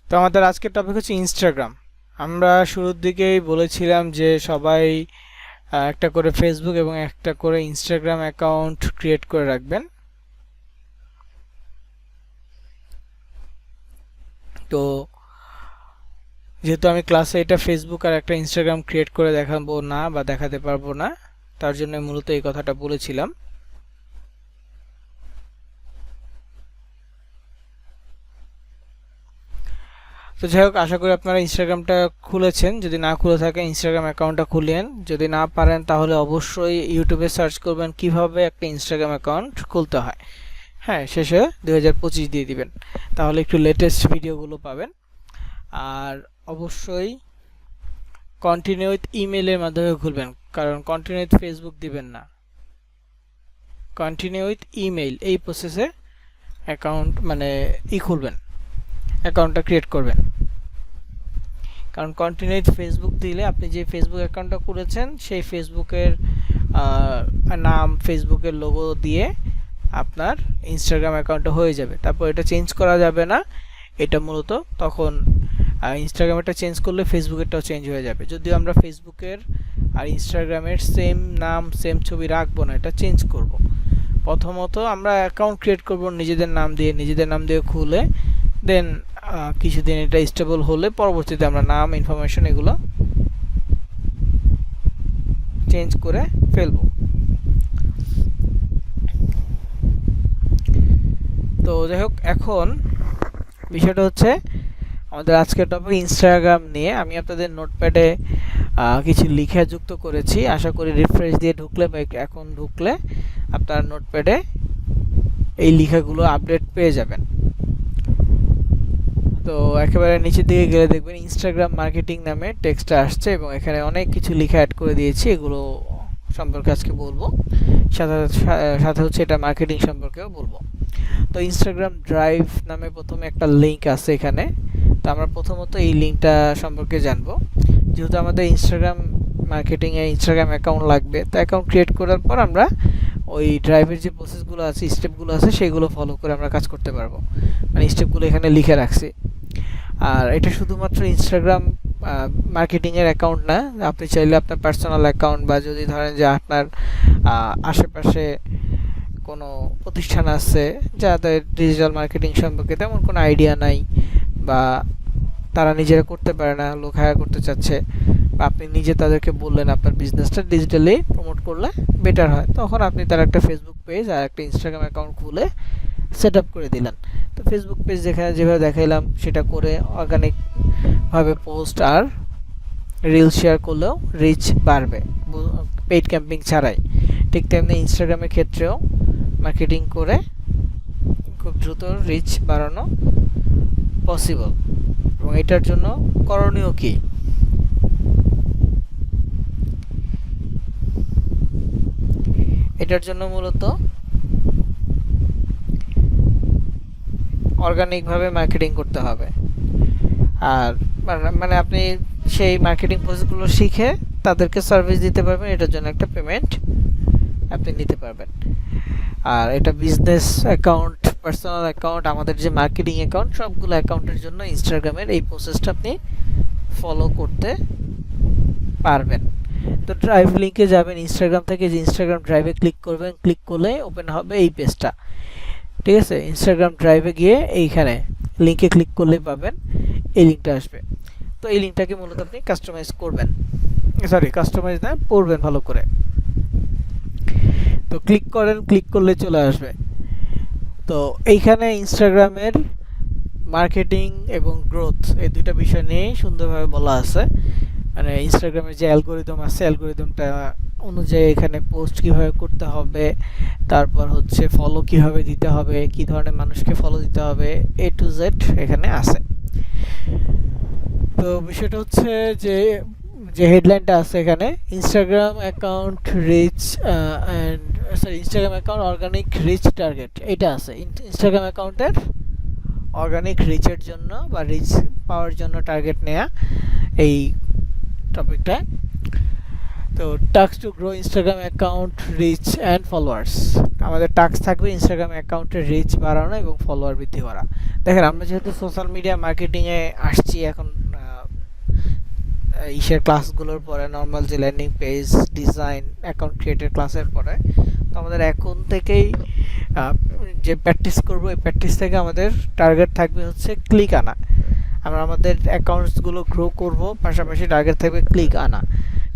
তো আমাদের আজকের টপিক হচ্ছে ইনস্টাগ্রাম। আমরা শুরুর দিকেই বলেছিলাম যে সবাই একটা করে ফেসবুক এবং একটা করে ইনস্টাগ্রাম অ্যাকাউন্ট ক্রিয়েট করে রাখবেন। তো যেহেতু আমি ক্লাসে এটা ফেসবুক আর একটা ইনস্টাগ্রাম ক্রিয়েট করে দেখাবো না বা দেখাতে পারবো না, তার জন্য মূলত এই কথাটা বলেছিলাম। তো যাই হোক, আশা করি আপনারা ইনস্টাগ্রামটা খুলেছেন। যদি না খুলে থাকেন ইনস্টাগ্রাম অ্যাকাউন্টটা খুলেন। যদি না পারেন তাহলে অবশ্যই ইউটিউবে সার্চ করবেন কিভাবে একটা ইনস্টাগ্রাম অ্যাকাউন্ট খুলতে হয়। হ্যাঁ, শেষে 2025 দিয়ে দিবেন, তাহলে একটু লেটেস্ট ভিডিওগুলো পাবেন। আর অবশ্যই কন্টিনিউ উইথ ইমেলের মাধ্যমে খুলবেন, কারণ কন্টিনিউ উইথ ফেসবুক দিবেন না। কন্টিনিউ উইথ ইমেইল, এই প্রসেসে অ্যাকাউন্ট মানে খুলবেন, অ্যাকাউন্টটা ক্রিয়েট করবেন। কারণ কন্টিনিউ উইথ ফেসবুক দিলে আপনি যে ফেসবুক অ্যাকাউন্টটা করেছেন সেই ফেসবুকের নাম, ফেসবুকের লোগো দিয়ে আপনার ইনস্টাগ্রাম অ্যাকাউন্টটা হয়ে যাবে। তারপর এটা চেঞ্জ করা যাবে না। এটা মূলত তখন ইনস্টাগ্রামেরটা চেঞ্জ করলে ফেসবুকেরটাও চেঞ্জ হয়ে যাবে। যদিও আমরা ফেসবুকের আর ইনস্টাগ্রামের সেম নাম, সেম ছবি রাখবো না, এটা চেঞ্জ করব। প্রথমত আমরা অ্যাকাউন্ট ক্রিয়েট করব নিজেদের নাম দিয়ে খুলে, দেন কিছুদিন এটা স্টেবল হলে পরবর্তীতে আমরা নাম, ইনফরমেশন এগুলো চেঞ্জ করে ফেলবো। তো যাই হোক, এখন বিষয়টা হচ্ছে আমাদের আজকের টপিক ইনস্টাগ্রাম নিয়ে। আমি আপনাদের নোটপ্যাডে কিছু লিখে যুক্ত করেছি। আশা করি রিফ্রেশ দিয়ে ঢুকলে বা এখন ঢুকলে আপনার নোটপ্যাডে এই লেখাগুলো আপডেট পেয়ে যাবেন। তো একেবারে নিচের দিকে গেলে দেখবেন ইনস্টাগ্রাম মার্কেটিং নামে টেক্সটটা আসছে এবং এখানে অনেক কিছু লেখা অ্যাড করে দিয়েছি। এগুলো সম্পর্কে আজকে বলবো, সাথে সাথে হচ্ছে এটা মার্কেটিং সম্পর্কেও বলবো। তো ইনস্টাগ্রাম ড্রাইভ নামে প্রথমে একটা লিঙ্ক আছে এখানে। তো আমরা প্রথমত এই লিঙ্কটা সম্পর্কে জানবো। যেহেতু আমাদের ইনস্টাগ্রাম মার্কেটিংয়ে ইনস্টাগ্রাম অ্যাকাউন্ট লাগবে, তো অ্যাকাউন্ট ক্রিয়েট করার পর আমরা ওই ড্রাইভের যে প্রসেসগুলো আছে, স্টেপগুলো আছে, সেগুলো ফলো করে আমরা কাজ করতে পারবো। মানে স্টেপগুলো এখানে লিখে রাখছি। আর এটা শুধুমাত্র ইনস্টাগ্রাম মার্কেটিংয়ের অ্যাকাউন্ট না, আপনি চাইলে আপনার পার্সোনাল অ্যাকাউন্ট বা যদি ধরেন যে আপনার আশেপাশে কোনো প্রতিষ্ঠান আছে যাদের ডিজিটাল মার্কেটিং সম্পর্কে তেমন কোনো আইডিয়া নাই বা তারা নিজেরা করতে পারে না, লোক হায়ার করতে চাচ্ছে, বা আপনি নিজে তাদেরকে বললেন আপনার বিজনেসটা ডিজিটালি প্রমোট করলে বেটার হয়, তখন আপনি তার একটা ফেসবুক পেজ আর একটা ইনস্টাগ্রাম অ্যাকাউন্ট খুলে সেট আপ করে দিলেন। তো ফেসবুক পেজ যেভাবে দেখাইলাম সেটা করে অর্গানিকভাবে পোস্ট আর রিল শেয়ার করলেও রিচ বাড়বে, পেইড ক্যাম্পিং ছাড়াই। ঠিক তেমনি ইনস্টাগ্রামের ক্ষেত্রেও মার্কেটিং করে খুব দ্রুত রিচ বাড়ানো পসিবল। এবং এটার জন্য করণীয় কি? এটার জন্য মূলত অর্গানিকভাবে মার্কেটিং করতে হবে। আর মানে আপনি সেই মার্কেটিং প্রসেসগুলো শিখে তাদেরকে সার্ভিস দিতে পারবেন, এটার জন্য একটা পেমেন্ট আপনি নিতে পারবেন। আর এটা বিজনেস অ্যাকাউন্ট, পার্সোনাল অ্যাকাউন্ট, আমাদের যে মার্কেটিং অ্যাকাউন্ট, সবগুলো অ্যাকাউন্টের জন্য ইনস্টাগ্রামের এই প্রসেসটা আপনি ফলো করতে পারবেন। তো ড্রাইভ লিঙ্কে যাবেন ইনস্টাগ্রাম থেকে, যে ইনস্টাগ্রাম ড্রাইভে ক্লিক করবেন, ক্লিক করলে ওপেন হবে এই পেজটা। ঠিক আছে, ইনস্টাগ্রাম ড্রাইভে গিয়ে এইখানে লিঙ্কে ক্লিক করলেই পাবেন, এই লিঙ্কটা আসবে। তো এই লিঙ্কটাকে মূলত আপনি কাস্টমাইজ করবেন, কাস্টমাইজ না, পড়বেন ভালো করে। তো ক্লিক করেন, ক্লিক করলে চলে আসবে। তো এইখানে ইনস্টাগ্রামের মার্কেটিং এবং গ্রোথ এই দুইটা বিষয় নিয়ে সুন্দরভাবে বলা আছে। মানে ইনস্টাগ্রামের যে অ্যালগোরিদম আছে, অ্যালগোরিদমটা অনুযায়ী এখানে পোস্ট কিভাবে করতে হবে, তারপর হচ্ছে ফলো কিভাবে দিতে হবে, কি ধরনের মানুষকে ফলো দিতে হবে, এ টু জেড এখানে আছে। তো বিষয়টা হচ্ছে যে যে হেডলাইনটা আছে এখানে, Instagram account reach and Instagram account organic reach target, এটা আছে ইনস্টাগ্রাম অ্যাকাউন্টের অর্গানিক রিচের জন্য বা রিচ পাওয়ার জন্য টার্গেট নেয়া এই টপিকটা। তো task to grow Instagram account reach and followers, আমাদের টাস্ক থাকবে ইনস্টাগ্রাম অ্যাকাউন্টের রিচ বাড়ানো এবং ফলোয়ার বৃদ্ধি করা। দেখেন আমরা যেহেতু সোশ্যাল মিডিয়া মার্কেটিংয়ে আসছি এখন, ইসের ক্লাসগুলোর পরে নর্মাল যে ল্যান্ডিং পেজ ডিজাইন অ্যাকাউন্ট ক্রিয়েটের ক্লাসের পরে, তো আমাদের এখন থেকেই যে প্র্যাকটিস করবো এই প্র্যাকটিস থেকে আমাদের টার্গেট থাকবে হচ্ছে ক্লিক আনা। আমরা আমাদের অ্যাকাউন্টসগুলো গ্রো করব, পাশাপাশি টার্গেট থাকবে ক্লিক আনা।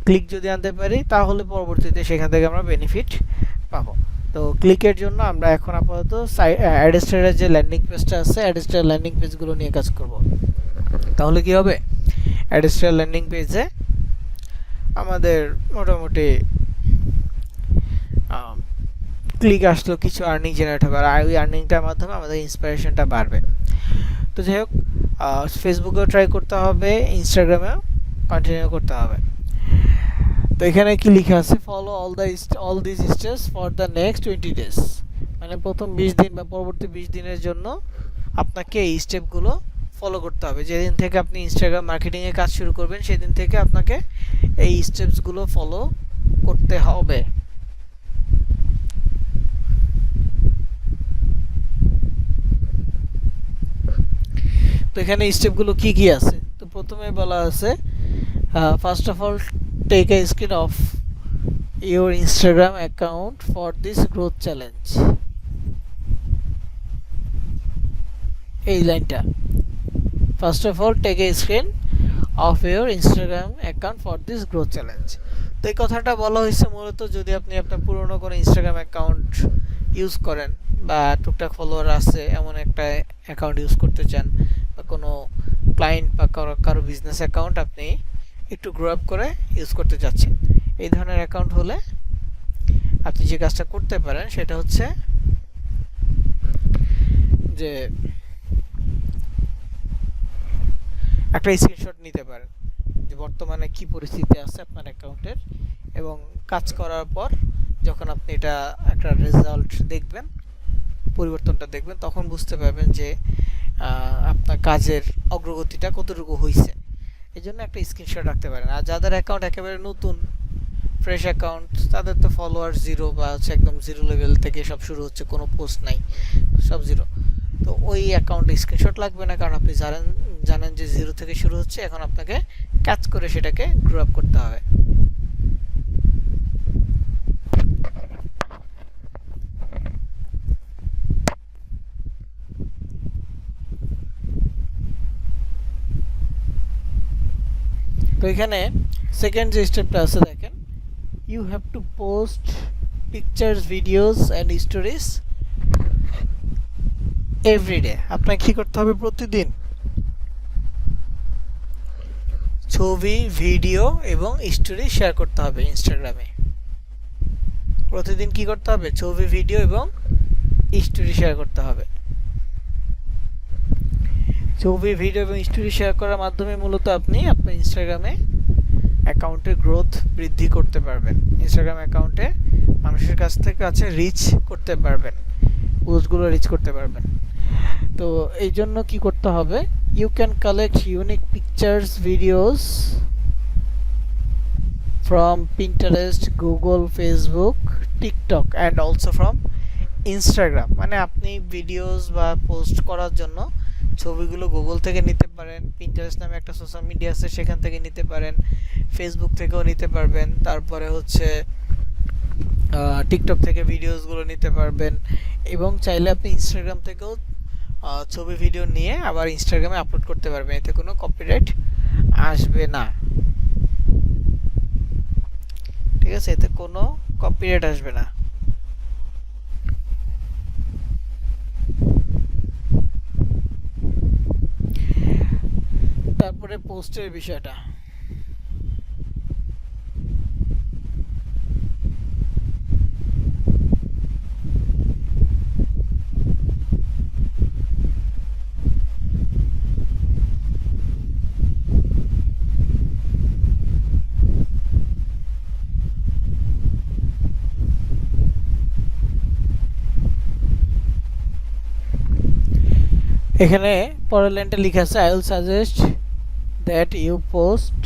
ক্লিক যদি আনতে পারি তাহলে পরবর্তীতে সেখান থেকে আমরা বেনিফিট পাবো। তো ক্লিকের জন্য আমরা এখন আপাতত অ্যাডস্টারের যে ল্যান্ডিং পেজটা আছে অ্যাডস্টার ল্যান্ডিং পেজগুলো নিয়ে কাজ করব। তাহলে কি হবে, অ্যাডস্টার ল্যান্ডিং পেজে আমাদের মোটামুটি ক্লিক আসলো, কিছু আর্নিং জেনারেট হবে, আর ওই আর্নিংটার মাধ্যমে আমাদের ইন্সপিরেশনটা বাড়বে। তো যাই হোক, ফেসবুকেও ট্রাই করতে হবে, ইনস্টাগ্রামেও কন্টিনিউ করতে হবে। তো এখানে কি লেখা আছে, follow all this steps for the next 20 days, মানে প্রথম 20 দিন বা পরবর্তী 20 দিনের জন্য আপনাকে এই স্টেপগুলো ফলো করতে হবে। যেদিন থেকে আপনি ইনস্টাগ্রাম মার্কেটিংয়ে কাজ শুরু করবেন সেদিন থেকে আপনাকে এই স্টেপসগুলো ফলো করতে হবে। তো এখানে স্টেপগুলো কি কি আছে, তো প্রথমে বলা আছে first of all take a screen of your Instagram account for this growth challenge. এই লাইনটা, first of all take a screen of your Instagram account for this growth challenge. তো এই কথাটা বলা হয়েছে মূলত যদি আপনি আপনার পুরনো কোনো ইনস্টাগ্রাম অ্যাকাউন্ট ইউজ করেন বা টুকটাক ফলোয়ার আছে এমন একটা অ্যাকাউন্ট ইউজ করতে চান, বা কোনো ক্লায়েন্ট বা কারো বিজনেস অ্যাকাউন্ট আপনি একটু গ্রো আপ করে ইউজ করতে চাচ্ছেন, এই ধরনের অ্যাকাউন্ট হলে আপনি যে কাজটা করতে পারেন সেটা হচ্ছে যে একটা স্ক্রিনশট নিতে পারেন যে বর্তমানে কি পরিস্থিতি আছে আপনার অ্যাকাউন্টের, এবং কাজ করার পর যখন আপনি এটা একটা রেজাল্ট দেখবেন, পরিবর্তনটা দেখবেন, তখন বুঝতে পারবেন যে আপনার কাজের অগ্রগতিটা কতটুকু হয়েছে। এই জন্য একটা স্ক্রিনশট রাখতে পারেন। আর যাদের অ্যাকাউন্ট একেবারে নতুন ফ্রেশ অ্যাকাউন্ট, তাদের তো ফলোয়ার জিরো বা হচ্ছে একদম জিরো লেভেল থেকে সব শুরু হচ্ছে, কোনো পোস্ট নাই, সব জিরো, তো ওই অ্যাকাউন্টে স্ক্রিনশট লাগবে না, কারণ আপনি জানেন যে জিরো থেকে শুরু হচ্ছে, এখন আপনাকে কাজ করে সেটাকে গ্রো আপ করতে হবে। তো এখানে সেকেন্ড যে স্টেপটা আছে দেখেন, you have to post pictures videos and stories everyday. আপনাকে কী করতে হবে, প্রতিদিন ছবি ভিডিও এবং স্টোরি শেয়ার করতে হবে ইনস্টাগ্রামে। প্রতিদিন কি করতে হবে, ছবি ভিডিও এবং স্টোরি শেয়ার করতে হবে। ছবি ভিডিও এবং স্টোরি শেয়ার করার মাধ্যমে মূলত আপনি আপনার ইনস্টাগ্রামে অ্যাকাউন্টের গ্রোথ বৃদ্ধি করতে পারবেন, ইনস্টাগ্রাম অ্যাকাউন্টে মানুষের কাছ থেকে রিচ করতে পারবেন, পোস্টগুলো রিচ করতে পারবেন। তো এই জন্য কি করতে হবে, you can collect unique pictures videos from Pinterest, Google, Facebook, TikTok and also from Instagram. মানে আপনি ভিডিওস বা পোস্ট করার জন্য ছবিগুলো গুগল থেকে নিতে পারেন, পিন্টারেস্ট নামে একটা সোশ্যাল মিডিয়া আছে সেখান থেকে নিতে পারেন, ফেসবুক থেকেও নিতে পারবেন, তারপরে হচ্ছে টিকটক থেকে ভিডিওসগুলো নিতে পারবেন, এবং চাইলে আপনি ইনস্টাগ্রাম থেকেও ছবি ভিডিও নিয়ে আবার ইনস্টাগ্রামে আপলোড করতে পারবেন, এতে কোনো কপিরাইট আসবে না। ঠিক আছে, এতে কোনো কপিরাইট আসবে না। তারপরে পোস্টের বিষয়টা, এখানে পরের লাইনটা লেখা আছে, I will suggest that you post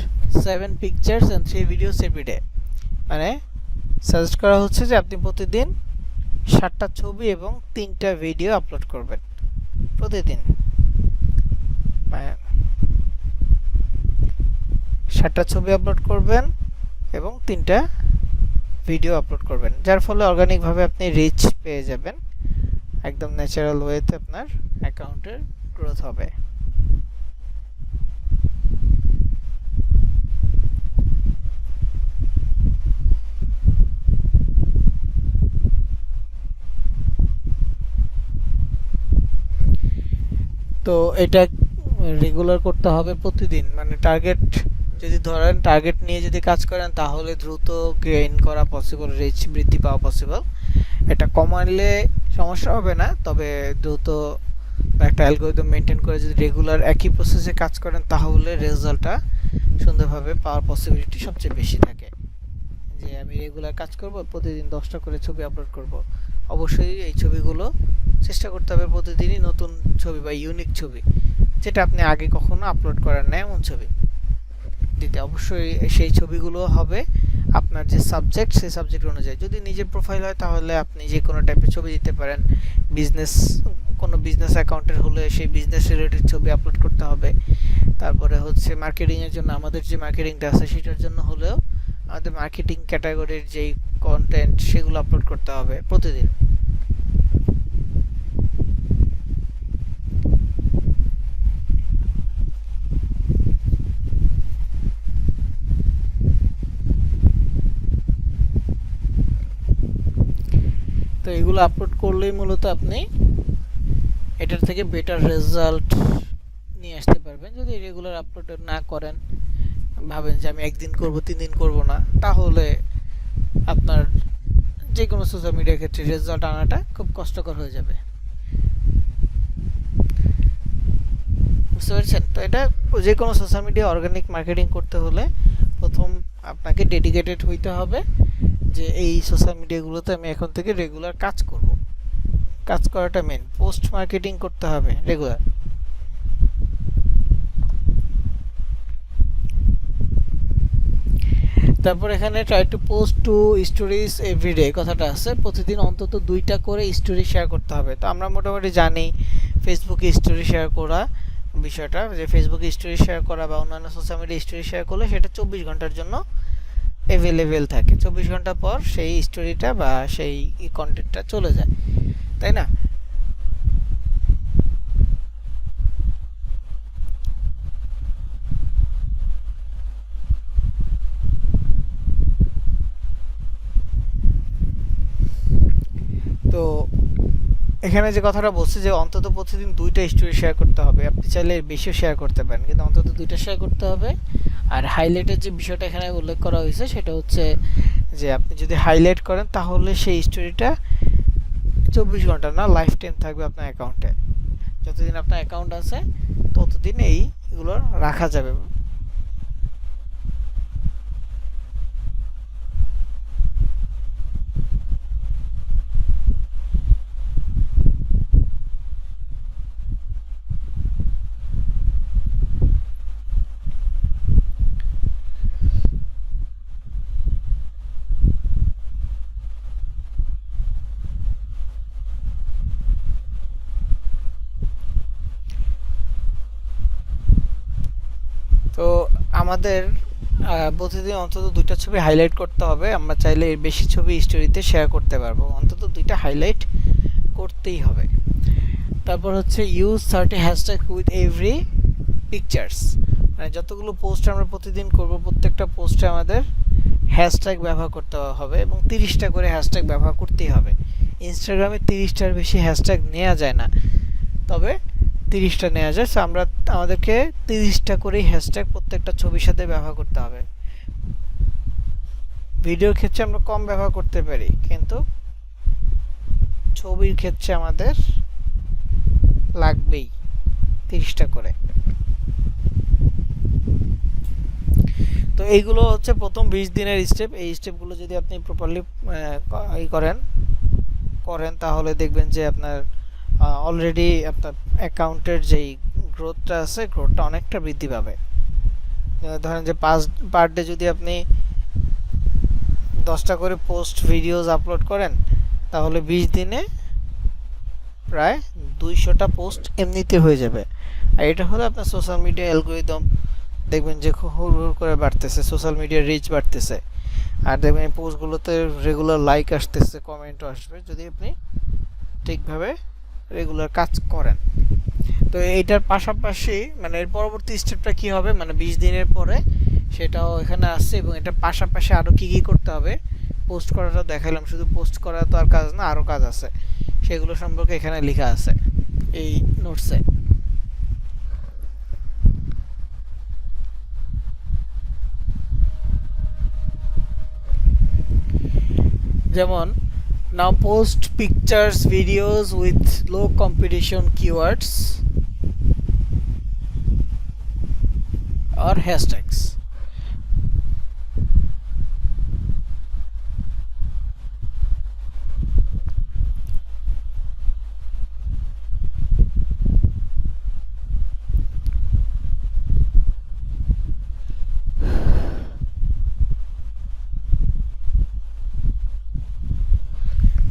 7 pictures and 3 videos every day. মানে সাজেস্ট করা হচ্ছে যে আপনি প্রতিদিন 7টা ছবি এবং 3টা ভিডিও আপলোড করবেন প্রতিদিন। মানে 7টা ছবি আপলোড করবেন এবং 3টা ভিডিও আপলোড করবেন, যার ফলে অর্গানিকভাবে আপনি রিচ পেয়ে যাবেন, একদম ন্যাচারাল ওয়েতে আপনার অ্যাকাউন্টের গ্রোথ হবে। তো এটা রেগুলার করতে হবে প্রতিদিন, মানে টার্গেট যদি ধরেন টার্গেট নিয়ে যদি কাজ করেন তাহলে দ্রুত গেইন করা পসিবল, রিচ বৃদ্ধি পাওয়া পসিবল। এটা কমালে সমস্যা হবে না, তবে দ্রুত একটা অ্যালগরিদম মেনটেন করে যদি রেগুলার একই প্রসেসে কাজ করেন তাহলে রেজাল্টটা সুন্দরভাবে পাওয়ার পসিবিলিটি সবচেয়ে বেশি থাকে। যে আমি রেগুলার কাজ করব, প্রতিদিন 10টা করে ছবি আপলোড করব, অবশ্যই এই ছবিগুলো চেষ্টা করতে হবে প্রতিদিনই নতুন ছবি বা ইউনিক ছবি, যেটা আপনি আগে কখনো আপলোড করেন না এমন ছবি দিতে। অবশ্যই সেই ছবিগুলো হবে আপনার যে সাবজেক্ট, সেই সাবজেক্ট অনুযায়ী। যদি নিজের প্রোফাইল হয় তাহলে আপনি যে কোনো টাইপের ছবি দিতে পারেন। বিজনেস, কোনো বিজনেস অ্যাকাউন্টের হলে সেই বিজনেস রিলেটেড ছবি আপলোড করতে হবে। তারপরে হচ্ছে মার্কেটিংয়ের জন্য আমাদের যে মার্কেটিংটা আছে সেটার জন্য হলেও আমাদের মার্কেটিং ক্যাটাগরির যেই কন্টেন্ট সেগুলো আপলোড করতে হবে প্রতিদিন। তো এগুলো আপলোড করলেই মূলত আপনি এটার থেকে বেটার রেজাল্ট নিয়ে আসতে পারবেন। যদি রেগুলার আপলোড না করেন, ভাবেন যে আমি একদিন করব 3 দিন করব না, তাহলে আপনার যে কোনো সোশ্যাল মিডিয়ার ক্ষেত্রে রেজাল্ট আনাটা খুব কষ্টকর হয়ে যাবে। বুঝতে পারছেন? তো এটা যে কোনো সোশ্যাল মিডিয়া অর্গানিক মার্কেটিং করতে হলে প্রথম আপনাকে ডেডিকেটেড হইতে হবে যে এই সোশ্যাল মিডিয়াগুলোতে আমি এখন থেকে রেগুলার কাজ করব। কাজ করাটা মেন। পোস্ট মার্কেটিং করতে হবে রেগুলার। তারপর এখানে try to post two stories everyday কথাটা আছে, প্রতিদিন অন্তত 2টা করে স্টোরি শেয়ার করতে হবে। তো আমরা মোটামুটি জানি ফেসবুকে স্টোরি শেয়ার করা বিষয়টা, যে ফেসবুকে স্টোরি শেয়ার করা বা অন্যান্য সোশ্যাল মিডিয়া স্টোরি শেয়ার করলে সেটা 24 ঘন্টার জন্য অ্যাভেলেবেল থাকে। 24 ঘন্টা পর সেই স্টোরিটা বা সেই কন্টেন্টটা চলে যায়, তাই না? তো এখানে যে কথাটা বলছি যে অন্তত প্রতিদিন 2টা স্টোরি শেয়ার করতে হবে। আপনি চাইলে বেশিও শেয়ার করতে পারেন, কিন্তু অন্তত 2টা শেয়ার করতে হবে। আর হাইলাইটের যে বিষয়টা এখানে উল্লেখ করা হয়েছে সেটা হচ্ছে যে আপনি যদি হাইলাইট করেন তাহলে সেই স্টোরিটা 24 ঘন্টা না, লাইফ টাইম থাকবে আপনার অ্যাকাউন্টে। যতদিন আপনার অ্যাকাউন্ট আছে ততদিন এইগুলো রাখা যাবে। তো আমাদের প্রতিদিন অন্তত 2টা ছবি হাইলাইট করতে হবে। আমরা চাইলে এর বেশি ছবি স্টোরিতে শেয়ার করতে পারবো, অন্তত 2টা হাইলাইট করতেই হবে। তারপর হচ্ছে use 30 hashtag with every pictures, মানে যতগুলো পোস্ট আমরা প্রতিদিন করব প্রত্যেকটা পোস্টে আমাদের হ্যাশট্যাগ ব্যবহার করতে হবে এবং 30টা করে হ্যাশট্যাগ ব্যবহার করতেই হবে। ইনস্টাগ্রামে 30টার বেশি হ্যাশট্যাগ নেওয়া যায় না, তবে 30টা নেওয়া যায়। সো আমরা আমাদেরকে 30টা করেই হ্যাশট্যাগ প্রত্যেকটা ছবির সাথে ব্যবহার করতে হবে। ভিডিওর ক্ষেত্রে আমরা কম ব্যবহার করতে পারি, কিন্তু ছবির ক্ষেত্রে আমাদের লাগবেই 30টা করে। তো এইগুলো হচ্ছে প্রথম 20 দিনের স্টেপ। এই স্টেপগুলো যদি আপনি প্রপারলি করেন তাহলে দেখবেন যে আপনার অলরেডি আপনার অ্যাকাউন্টের যেই গ্রোথটা আছে গ্রোথটা অনেকটা বৃদ্ধি পাবে। ধরেন যে পার ডে যদি আপনি 10টা করে পোস্ট ভিডিওস আপলোড করেন তাহলে 20 দিনে প্রায় 200টা পোস্ট এমনিতে হয়ে যাবে। আর এটা হলো আপনার সোশ্যাল মিডিয়া অ্যালগরিদম, দেখবেন যে হুড় করে বাড়তেছে, সোশ্যাল মিডিয়ার রিচ বাড়তেছে। আর দেখবেন এই পোস্টগুলোতে রেগুলার লাইক আসতেছে, কমেন্টও আসবে যদি আপনি ঠিকভাবে রেগুলার কাজ করেন। তো এইটার পাশাপাশি মানে এর পরবর্তী স্টেপটা কি হবে, মানে 20 দিনের পরে সেটাও এখানে আসছে। এবং এটার পাশাপাশি আরও কী কী করতে হবে, পোস্ট করাটা দেখালাম, শুধু পোস্ট করা তো আর কাজ না, আরও কাজ আছে, সেগুলো সম্পর্কে এখানে লেখা আছে এই নোটসে। যেমন now post pictures videos with low competition keywords or hashtags.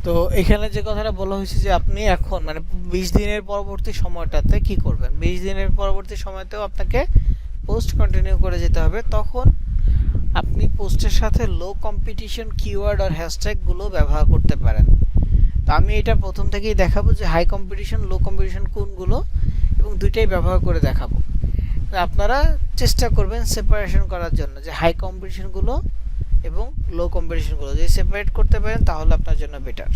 তো এখানে যে কথাটা বলা হয়েছে যে আপনি এখন মানে 20 দিনের পরবর্তী সময়টাতে কি করবেন, 20 দিনের পরবর্তী সময়তেও আপনাকে পোস্ট কন্টিনিউ করে যেতে হবে। তখন আপনি পোস্টের সাথে লো কম্পিটিশন কিওয়ার্ড আর হ্যাশট্যাগুলো ব্যবহার করতে পারেন। তো আমি এটা প্রথম থেকেই দেখাবো যে হাই কম্পিটিশন লো কম্পিটিশন কোনগুলো, এবং দুইটাই ব্যবহার করে দেখাবো। আপনারা চেষ্টা করবেন সেপারেশন করার জন্য যে হাই কম্পিটিশনগুলো এবং লো কম্পিটিশনগুলো যদি সেপারেট করতে পারেন তাহলে আপনার জন্য বেটার।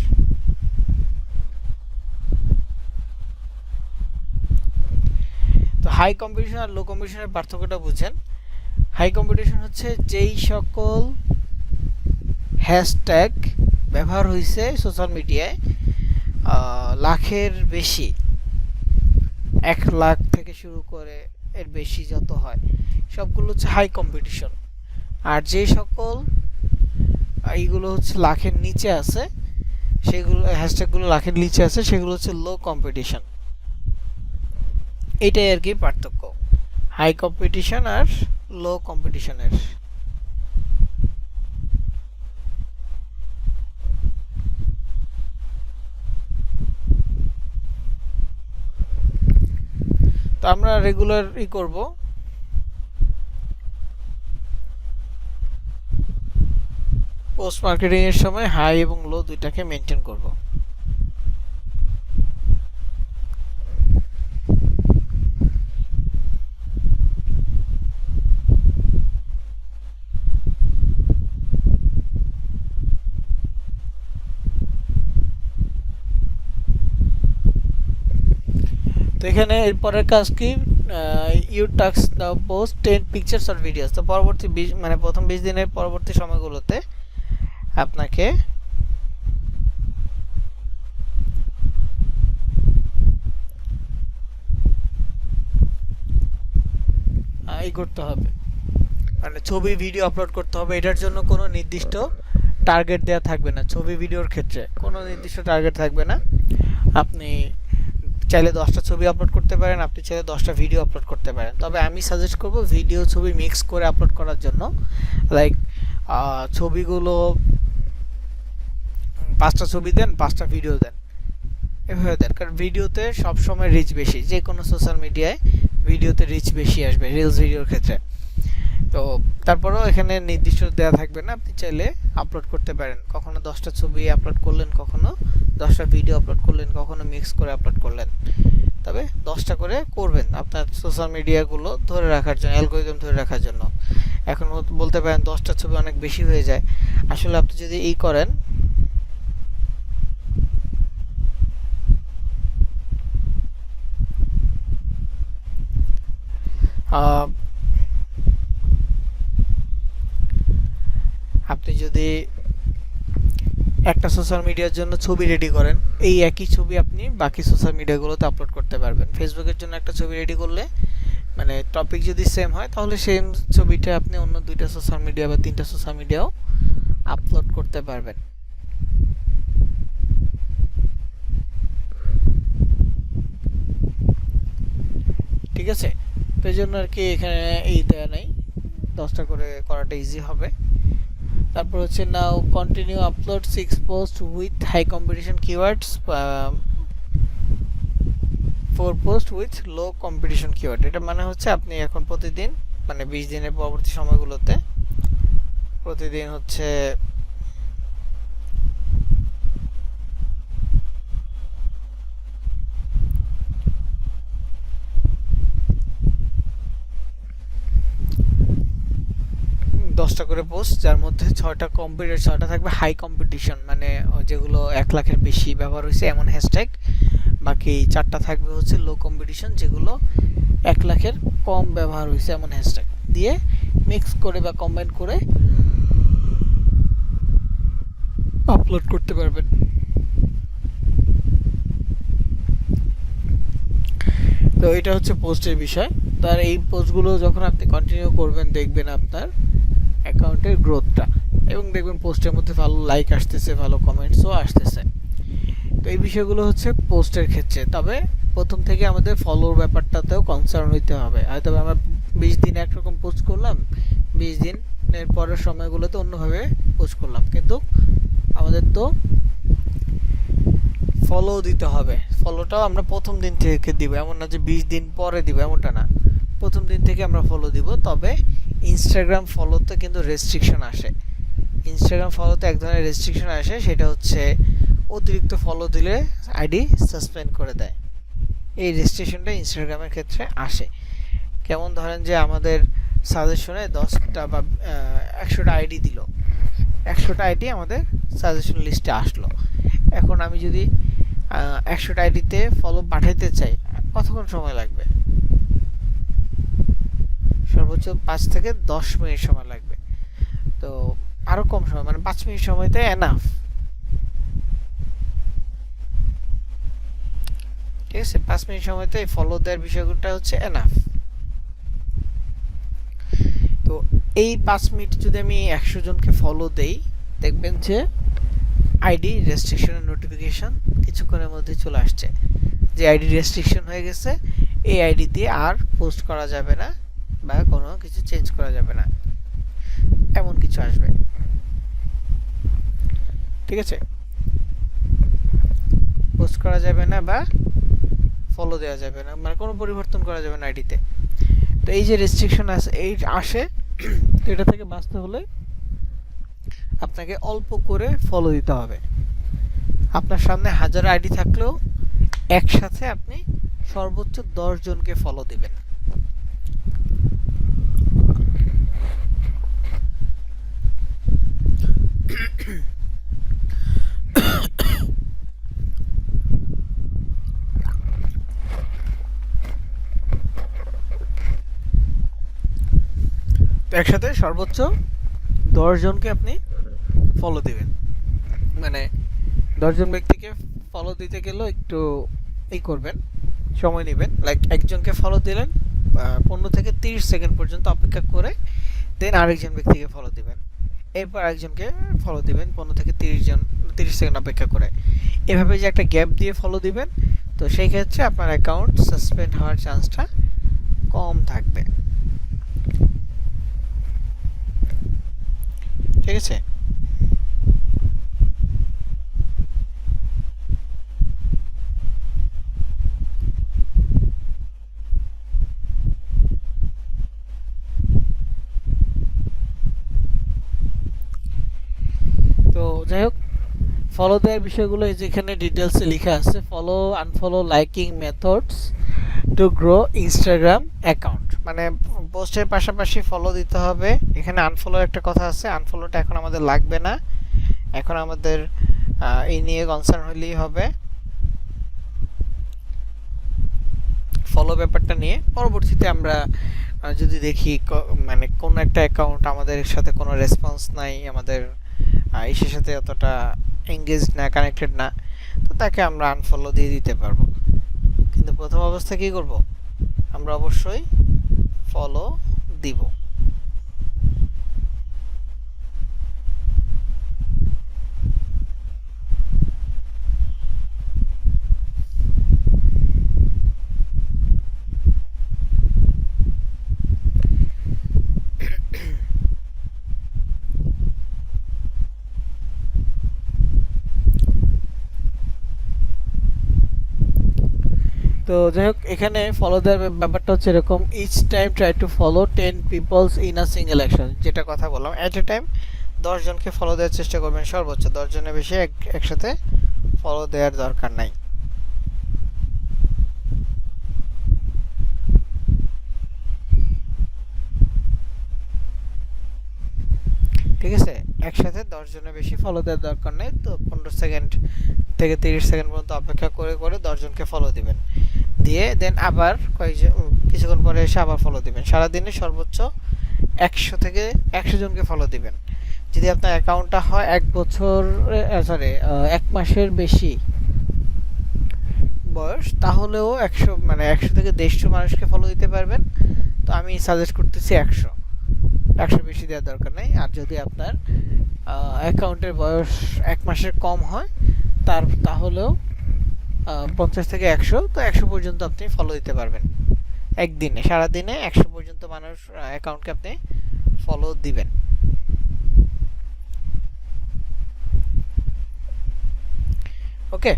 তো হাই কম্পিটিশন আর লো কম্পিটিশনের পার্থক্যটা বুঝেন। হাই কম্পিটিশন হচ্ছে যেই সকল হ্যাশট্যাগ ব্যবহার হয়েছে সোশ্যাল মিডিয়ায় লাখের বেশি, 1 লাখ থেকে শুরু করে এর বেশি যত হয় সবগুলো হচ্ছে হাই কম্পিটিশন। আর যে সকল এইগুলো হচ্ছে লাখের নিচে আছে, সেগুলো হ্যাশট্যাগুলো লাখের নিচে আছে, সেগুলো হচ্ছে লো কম্পিটিশন। এইটাই আর কি পার্থক্য হাই কম্পিটিশন আর লো কম্পিটিশনের। তো আমরা রেগুলার করব, পোস্ট মার্কেটিং এর সময় হাই এবং লো দুইটাকে মেনটেন করব। তো এখানে এর পরের কাজ কি, you task now post 10 pictures or videos. তো পরবর্তী 20 মানে প্রথম 20 দিনের পরবর্তী সময়গুলোতে আপনাকে এই করতে হবে, মানে ছবি ভিডিও আপলোড করতে হবে। এটার জন্য কোনো নির্দিষ্ট টার্গেট দেওয়া থাকবে না, ছবি ভিডিওর ক্ষেত্রে কোনো নির্দিষ্ট টার্গেট থাকবে না। আপনি চাইলে 10টা ছবি আপলোড করতে পারেন, আপনি চাইলে 10টা ভিডিও আপলোড করতে পারেন। তবে আমি সাজেস্ট করব ভিডিও ছবি মিক্স করে আপলোড করার জন্য। লাইক ছবিগুলো 5টা ছবি দেন, 5টা ভিডিও দেন, এভাবে দেন। কারণ ভিডিওতে সবসময় রিচ বেশি, যে কোনো সোশ্যাল মিডিয়ায় ভিডিওতে রিচ বেশি আসবে রিলস ভিডিওর ক্ষেত্রে। তো তারপরেও এখানে নির্দিষ্ট দেওয়া থাকবে না, আপনি চাইলে আপলোড করতে পারেন। কখনো 10টা ছবি আপলোড করলেন, কখনো 10টা ভিডিও আপলোড করলেন, কখনো মিক্স করে আপলোড করলেন। তবে 10টা করে করবেন আপনার সোশ্যাল মিডিয়াগুলো ধরে রাখার জন্য, অ্যালগরিদম ধরে রাখার জন্য। এখন বলতে পারেন 10টা ছবি অনেক বেশি হয়ে যায়। আসলে আপনি যদি করেন, আপনি যদি একটা সোশ্যাল মিডিয়ার জন্য ছবি রেডি করেন, এই একই ছবি আপনি বাকি সোশ্যাল মিডিয়াগুলোতে আপলোড করতে পারবেন। ফেসবুকের জন্য একটা ছবি রেডি করলে মানে টপিক যদি সেম হয় তাহলে সেম ছবিটা আপনি অন্য 2টা সোশ্যাল মিডিয়া বা 3টা সোশ্যাল মিডিয়াও আপলোড করতে পারবেন। ঠিক আছে, তো এই জন্য আর কি এখানে এই দেওয়া নেই, 10টা করে করাটা ইজি হবে। তারপর হচ্ছে now continue upload 6 post with high competition keywords, 4 post with low competition keyword. এটা মানে হচ্ছে আপনি এখন প্রতিদিন মানে 20 দিনের পরবর্তী সময়গুলোতে প্রতিদিন হচ্ছে 10টা করে পোস্ট, যার মধ্যে 6টা থাকবে হাই কম্পিটিশন, মানে যেগুলো 1 লাখের বেশি ব্যবহার হয়েছে এমন হ্যাশট্যাগ। বাকি 4টা থাকবে হচ্ছে লো কম্পিটিশন, যেগুলো 1 লাখের কম ব্যবহার হয়েছে এমন হ্যাশট্যাগ দিয়ে মিক্স করে বা কম্বাইন করে আপলোড করতে পারবেন। তো এটা হচ্ছে পোস্টের বিষয়। তার এই পোস্টগুলো যখন আপনি কন্টিনিউ করবেন দেখবেন আপনার অ্যাকাউন্টের গ্রোথটা, এবং দেখবেন পোস্টের মধ্যে ভালো লাইক আসতেছে, ভালো কমেন্টসও আসতেছে। তো এই বিষয়গুলো হচ্ছে পোস্টের ক্ষেত্রে। তবে প্রথম থেকে আমাদের ফলোর ব্যাপারটাতেও কনসার্ন হইতে হবে। হয়তো আমরা 20 দিন একরকম পোস্ট করলাম, 20 দিনের পরের সময়গুলোতে অন্যভাবে পোস্ট করলাম, কিন্তু আমাদের তো ফলো দিতে হবে। ফলোটাও আমরা প্রথম দিন থেকে দিব, এমন না যে 20 দিন পরে দিব, এমনটা না। প্রথম দিন থেকে আমরা ফলো দিব। তবে ইনস্টাগ্রাম ফলোতে কিন্তু রেস্ট্রিকশন আসে। ইনস্টাগ্রাম ফলোতে এক ধরনের রেস্ট্রিকশন আসে, সেটা হচ্ছে অতিরিক্ত ফলো দিলে আইডি সাসপেন্ড করে দেয়। এই রেস্ট্রিকশনটা ইনস্টাগ্রামের ক্ষেত্রে আসে। কেমন ধরেন যে আমাদের সাজেশনে 10টা বা 100টা আইডি দিল, 100টা আইডি আমাদের সাজেশন লিস্টে আসলো। এখন আমি যদি 100টা আইডিতে ফলো পাঠাইতে চাই, কতক্ষণ সময় লাগবে? সর্বোচ্চ 5 থেকে 10 মিনিট সময় লাগবে। তো আরো কম সময়, মানে 5 মিনিট সময়তে এনাফ। ঠিক আছে, 5 মিনিট সময়তে ফলো দেওয়ার বিষয়টা হচ্ছে এনাফ। তো এই 5 মিনিট যদি আমি 100 জনকে ফলো দেই, দেখবেন যে আইডি রেস্ট্রিকশনের নোটিফিকেশন কিছুক্ষণের মধ্যে চলে আসছে যে আইডি রেস্ট্রিকশন হয়ে গেছে, এই আইডি দিয়ে আর পোস্ট করা যাবে না বা কোনো কিছু চেঞ্জ করা যাবে না, এমন কিছু আসবে। ঠিক আছে, পোস্ট করা যাবে না বা ফলো দেওয়া যাবে না, মানে কোনো পরিবর্তন করা যাবে না আইডিতে। তো এই যে রেস্ট্রিকশন আসে, এটা থেকে বাঁচতে হলে আপনাকে অল্প করে ফলো দিতে হবে। আপনার সামনে 1000 আইডি থাকলেও একসাথে আপনি সর্বোচ্চ 10 জনকে ফলো দিবেন। একসাথে সর্বোচ্চ 10 জনকে আপনি ফলো দিবেন। মানে 10 জন ব্যক্তিকে ফলো দিতে গেলেও একটু করবেন, সময় নেবেন। লাইক একজনকে ফলো দিলেন, 15 থেকে 30 সেকেন্ড পর্যন্ত অপেক্ষা করে দেন আরেকজন ব্যক্তিকে ফলো দিবেন, এরপর আরেকজনকে ফলো দিবেন 15 থেকে 30 সেকেন্ড অপেক্ষা করে। এভাবে যে একটা গ্যাপ দিয়ে ফলো দিবেন, তো সেই ক্ষেত্রে আপনার অ্যাকাউন্ট সাসপেন্ড হওয়ার চান্সটা কম থাকবে। ঠিক আছে, তো যাই হোক, ফলো দেওয়ার বিষয়গুলো যেখানে ডিটেলসে লেখা আছে, follow unfollow liking methods two grow Instagram account. মানে পোস্টের পাশাপাশি ফলো দিতে হবে। এখানে আনফলোর একটা কথা আছে, আনফলোটা এখন আমাদের লাগবে না, এখন আমাদের এই নিয়ে কনসার্ন হলেই হবে ফলো ব্যাপারটা নিয়ে। পরবর্তীতে আমরা যদি দেখি মানে কোন একটা অ্যাকাউন্ট আমাদের সাথে কোনো রেসপন্স নাই, আমাদের ইসের সাথে অতটা এঙ্গেজ না, কানেক্টেড না, তো তাকে আমরা আনফলো দিয়ে দিতে পারবো। কিন্তু প্রথম অবস্থায় কী করব? আমরা অবশ্যই ফলো দিব। তো যাই হোক, এখানে ফলো দেওয়ার ব্যাপারটা হচ্ছে এরকম, each time try to follow 10 peoples in a single action, যেটা কথা বললাম, এট এ টাইম 10 জনকে ফলো দেওয়ার চেষ্টা করবেন সর্বোচ্চ। 10 জনের বেশি একসাথে ফলো দেওয়ার দরকার নাই। ঠিক আছে, একসাথে 10 জনের বেশি ফলো দেওয়ার দরকার নেই। তো 15 সেকেন্ড থেকে 30 সেকেন্ড পর্যন্ত অপেক্ষা করে করে 10 জনকে ফলো দিবেন, দিয়ে দেন আবার কিছুক্ষণ পরে এসে আবার ফলো দিবেন। সারাদিনে সর্বোচ্চ 100 থেকে 100 জনকে ফলো দিবেন। যদি আপনার অ্যাকাউন্টটা হয় 1 বছর, সরি 1 মাসের বেশি বয়স, তাহলেও 100 মানে 100 থেকে 150 মানুষকে ফলো দিতে পারবেন। তো আমি সাজেস্ট করতেছি 100 বেশি দেওয়ার দরকার নেই। আর যদি আপনার অ্যাকাউন্টের বয়স 1 মাসের কম হয়, তাহলেও 50 থেকে 100, তো 100 পর্যন্ত আপনি ফলো দিতে পারবেন একদিনে। সারাদিনে 100 পর্যন্ত মানুষ অ্যাকাউন্টকে আপনি ফলো দিবেন। ওকে,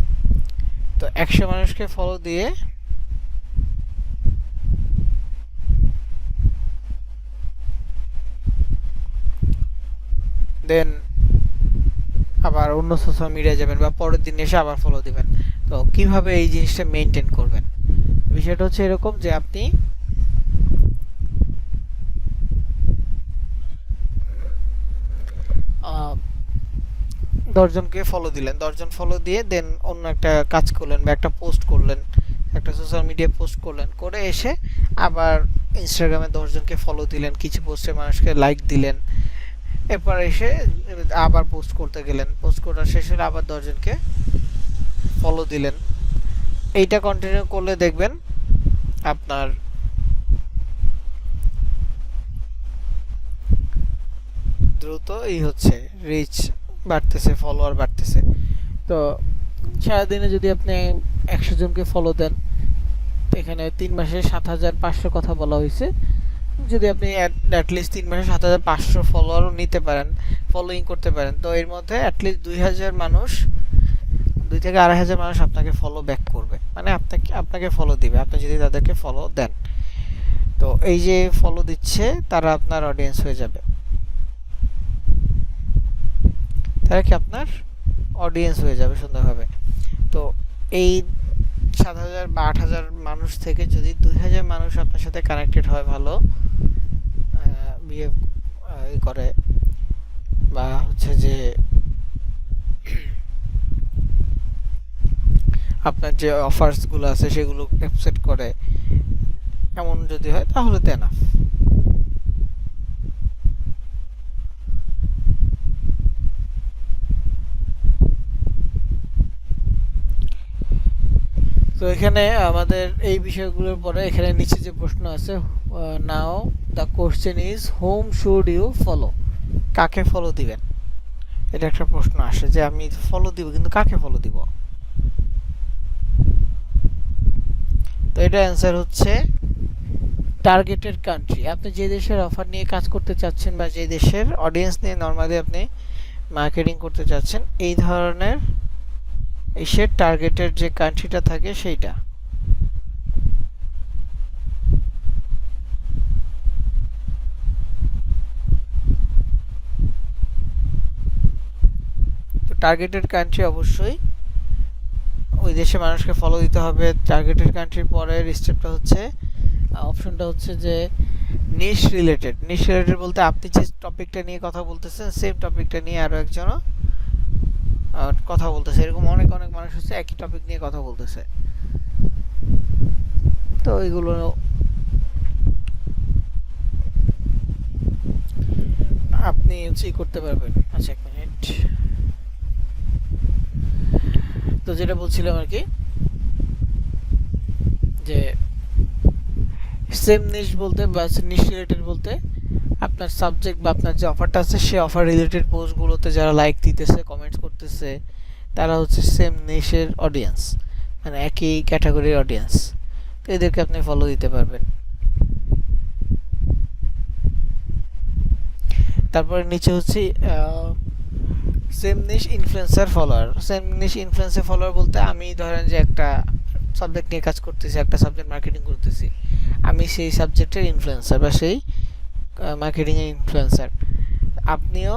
তো 100 মানুষকে ফলো দিয়ে দেন আবার অন্য সোশ্যাল মিডিয়া যাবেন বা পরের দিন এসে আবার ফলো দিবেন। তো কিভাবে এই জিনিসটা মেনটেন করবেন, বিষয়টা হচ্ছে এরকম যে আপনি আহ, 10 জনকে ফলো দিলেন, 10 জন ফলো দিয়ে দেন অন্য একটা কাজ করলেন বা একটা পোস্ট করলেন, একটা সোশ্যাল মিডিয়ায় পোস্ট করলেন, করে এসে আবার ইনস্টাগ্রামে 10 জনকে ফলো দিলেন, কিছু পোস্টে মানুষকে লাইক দিলেন, এরপর এসে আবার পোস্ট করতে গেলেন, পোস্ট করা শেষ হলে আবার 10 জনকে ফলো দিলেন। এইটা কন্টিনিউ করলে দেখবেন আপনার দ্রুত হচ্ছে রিচ বাড়তেছে, ফলোয়ার বাড়তেছে। তো সারাদিনে যদি আপনি 100 জনকে ফলো দেন, এখানে 3 মাসে 7,500 কথা বলা হয়েছে, যদি আপনি অ্যাটলিস্ট 3 মাসে 7,500 ফলোয়ারও নিতে পারেন, ফলোইং করতে পারেন, তো এর মধ্যে অ্যাটলিস্ট 2,000 মানুষ, 2 থেকে 2,500 মানুষ আপনাকে ফলো ব্যাক করবে, মানে আপনাকে ফলো দিবে আপনি যদি তাদেরকে ফলো দেন। তো এই যে ফলো দিচ্ছে তারা আপনার অডিয়েন্স হয়ে যাবে, তারা কি আপনার অডিয়েন্স হয়ে যাবে সুন্দরভাবে। তো এই 7,000 বা 8,000 মানুষ থেকে যদি 2,000 মানুষ আপনার সাথে কানেক্টেড হয়, ভালো বিহেভ করে, বা হচ্ছে যে আপনার যে অফার্সগুলো আছে সেগুলো অ্যাকসেপ্ট করে, এমন যদি হয় তাহলে তো এনাফ। তো এখানে আমাদের এই বিষয়গুলোর পরে এখানে নিচে যে প্রশ্ন আছে, now the question is whom should you follow, কাকে ফলো দিবেন, এটা একটা প্রশ্ন আসে যে আমি ফলো দিব কিন্তু কাকে ফলো দিব। তো এটা অ্যান্সার হচ্ছে টার্গেটেড কান্ট্রি। আপনি যে দেশের অফার নিয়ে কাজ করতে চাচ্ছেন বা যে দেশের অডিয়েন্স নিয়ে নর্মালি আপনি মার্কেটিং করতে চাচ্ছেন, এই ধরনের এসে টার্গেটেড যে কান্ট্রিটা থাকে সেইটা। তো টার্গেটেড কান্ট্রি অবশ্যই ওই দেশে মানুষকে ফলো দিতে হবে। টার্গেটেড কান্ট্রির পরের স্টেপটা হচ্ছে, অপশনটা হচ্ছে যে নিশ রিলেটেড। নিশ রিলেটেড বলতে আপনি যে টপিকটা নিয়ে কথা বলতেছেন সেম টপিকটা নিয়ে আরও একজনও কথা বলতেছে, এরকম অনেক অনেক মানুষ হচ্ছে একই টপিক নিয়ে কথা বলতেছে। তো এগুলো আপনি হচ্ছে করতে পারবেন। আচ্ছা, 1 মিনিট। তো যেটা বলছিলাম আর কি, যে সেম নিশ বলতে বা নিশ রিলেটেড বলতে আপনার সাবজেক্ট বা আপনার যে অফারটা আছে সে অফার রিলেটেড পোস্টগুলোতে যারা লাইক দিতেছে, কমেন্টস করতেছে, তারা হচ্ছে সেম নিশের অডিয়েন্স, মানে একই ক্যাটাগরির অডিয়েন্স। তো এদেরকে আপনি ফলো দিতে পারবেন। তারপরে নিচে হচ্ছে সেম নিশ ইনফ্লুয়েন্সার ফলোয়ার। সেম নিশ ইনফ্লুয়েন্সার ফলোয়ার বলতে আমি ধরেন যে একটা সাবজেক্ট নিয়ে কাজ করতেছি, একটা সাবজেক্ট মার্কেটিং করতেছি, আমি সেই সাবজেক্টের ইনফ্লুয়েন্সার বা সেই মার্কেটিংয়ের ইনফ্লুয়েন্সার। আপনিও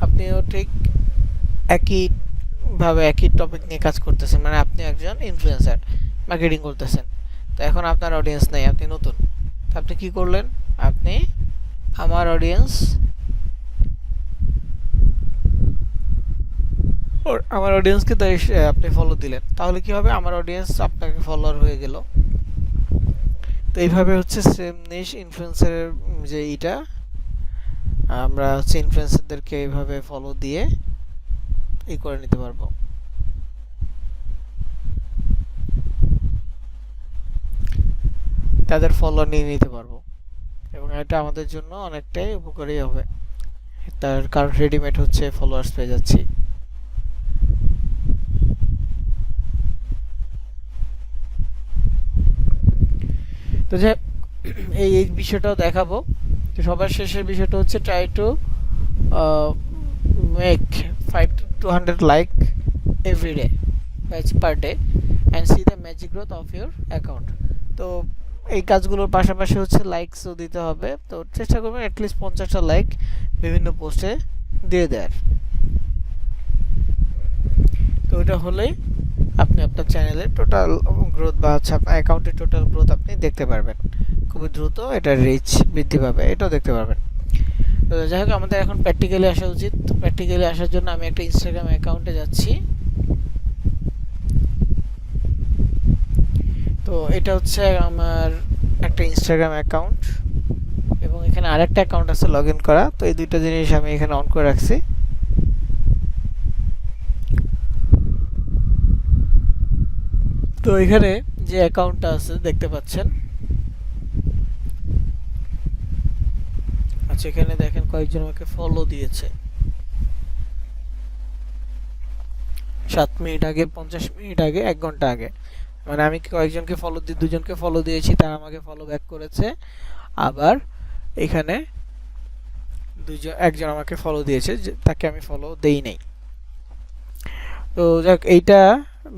আপনিও ঠিক একইভাবে একই টপিক নিয়ে কাজ করতেছেন, মানে আপনি একজন ইনফ্লুয়েন্সার, মার্কেটিং করতেছেন। তো এখন আপনার অডিয়েন্স নেই, আপনি নতুন। তো আপনি কি করলেন? আপনি আমার অডিয়েন্স আমার অডিয়েন্সকে তাই আপনি ফলো দিলেন, তাহলে কি হবে? আমার অডিয়েন্স আপনাকে ফলোয়ার হয়ে গেল। তো এইভাবে হচ্ছে সেম নিশ ইনফ্লুয়েন্সারের যে এইটা, আমরা হচ্ছে ইনফ্লুয়েন্সারদেরকে এইভাবে ফলো দিয়ে করে নিতে পারবো। তাদের ফলো নিয়ে নিতে পারবো, এবং এটা আমাদের জন্য অনেকটাই উপকারী হবে, তার কারণ রেডিমেড হচ্ছে ফলোয়ার্স পেয়ে যাচ্ছি। তো যে এই বিষয়টাও দেখাবো। তো সবার শেষের বিষয়টা হচ্ছে try to make 5 to 200 like every day, per day, and C the magic growth of your account. তো এই কাজগুলোর পাশাপাশি হচ্ছে লাইকসও দিতে হবে। তো চেষ্টা করবেন অ্যাটলিস্ট 50টা লাইক বিভিন্ন পোস্টে দিয়ে দেওয়ার। তো ওটা হলেই আপনি আপনার চ্যানেলের টোটাল গ্রোথ বা হচ্ছে আপনার অ্যাকাউন্টের টোটাল গ্রোথ আপনি দেখতে পারবেন, খুবই দ্রুত এটা রিচ বৃদ্ধি পাবে, এটাও দেখতে পারবেন। তো যাই হোক, আমাদের এখন প্র্যাকটিক্যালি আসা উচিত। তো প্র্যাকটিক্যালি আসার জন্য আমি একটা ইনস্টাগ্রাম অ্যাকাউন্টে যাচ্ছি। তো এটা হচ্ছে আমার একটা ইনস্টাগ্রাম অ্যাকাউন্ট, এবং এখানে আরেকটা অ্যাকাউন্ট আছে লগ ইন করা। তো এই দুইটা জিনিস আমি এখানে অন করে রাখছি। তো এখানে যে অ্যাকাউন্টটা আছে দেখতে পাচ্ছেন, আচ্ছা এখানে দেখেন কয়েকজন আমাকে ফলো দিয়েছে 7 মিনিট আগে, 50 মিনিট আগে, 1 ঘন্টা আগে। মানে আমি কয়েকজনকে ফলো দিয়ে, দুজনকে ফলো দিয়েছি, তারা আমাকে ফলো ব্যাক করেছে। আবার এখানে একজন আমাকে ফলো দিয়েছে, তাকে আমি ফলো দেই নাই। তো যাক, এইটা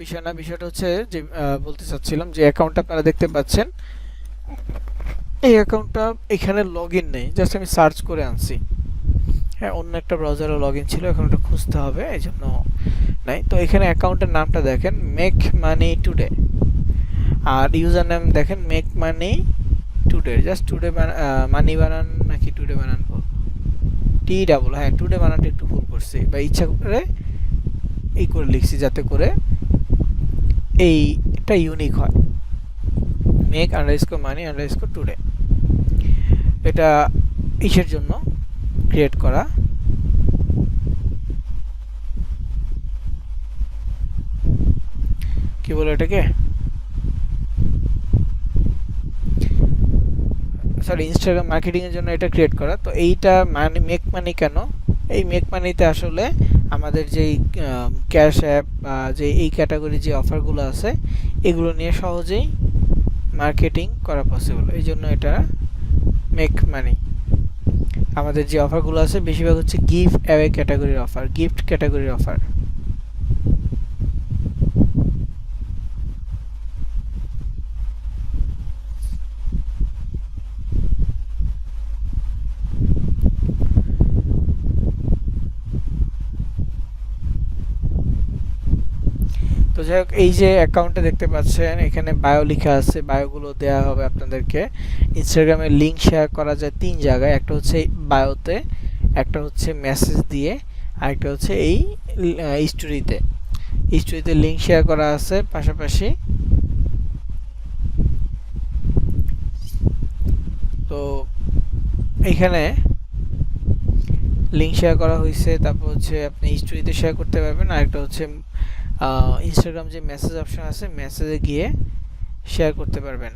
বিষয় না, বিষয়টা হচ্ছে যে বলতে চাচ্ছিলাম যে অ্যাকাউন্টটা আপনারা দেখতে পাচ্ছেন, এই অ্যাকাউন্টটা এখানে লগ ইন নেই, জাস্ট আমি সার্চ করে আনছি। হ্যাঁ, অন্য একটা ব্রাউজারে লগ ইন ছিল, এখন ওটা খুঁজতে হবে, এই জন্য নাই। তো এখানে অ্যাকাউন্টের নামটা দেখেন মেক মানি টুডে, আর ইউজার নেম দেখেন make money today, just today money বানান নাকি টুডে বানান, টি ডাবল, হ্যাঁ টুডে বানানটা একটু ভুল করছি, বা ইচ্ছা করে এই করে লিখছি যাতে করে এইটা ইউনিক হয়, মেক আন্ডারস্কোর মানি আন্ডারস্কোর টুডে। এটা ইসের জন্য ক্রিয়েট করা, কি বলে এটাকে, সরি ইনস্টাগ্রাম মার্কেটিং এর জন্য এটা ক্রিয়েট করা। তো এইটা মানে মেক মানি কেন, এই মেক মানিতে আসলে আমাদের যেই ক্যাশ অ্যাপ বা যে এই ক্যাটাগরি যে অফারগুলো আছে এগুলো নিয়ে সহজেই মার্কেটিং করা পসিবল, এই জন্য এটা মেক মানি। আমাদের যে অফারগুলো আছে বেশিরভাগ হচ্ছে গিফট অ্যাওয়ে ক্যাটাগরির অফার, গিফট ক্যাটাগরির অফার। তো যাই হোক, এই যে অ্যাকাউন্টে দেখতে পাচ্ছেন এখানে বায়ো লেখা আছে, বায়োগুলো দেওয়া হবে আপনাদেরকে। ইনস্টাগ্রামের লিঙ্ক শেয়ার করা যায় 3 জায়গায়, একটা হচ্ছে বায়োতে, একটা হচ্ছে মেসেজ দিয়ে, আরেকটা হচ্ছে এই স্টোরিতে। স্টোরিতে লিঙ্ক শেয়ার করা আছে, পাশাপাশি তো এইখানে লিঙ্ক শেয়ার করা হয়েছে। তারপর হচ্ছে আপনি স্টোরিতে শেয়ার করতে পারবেন, আরেকটা হচ্ছে ইনস্টাগ্রাম যে মেসেজ অপশন আছে মেসেজে গিয়ে শেয়ার করতে পারবেন।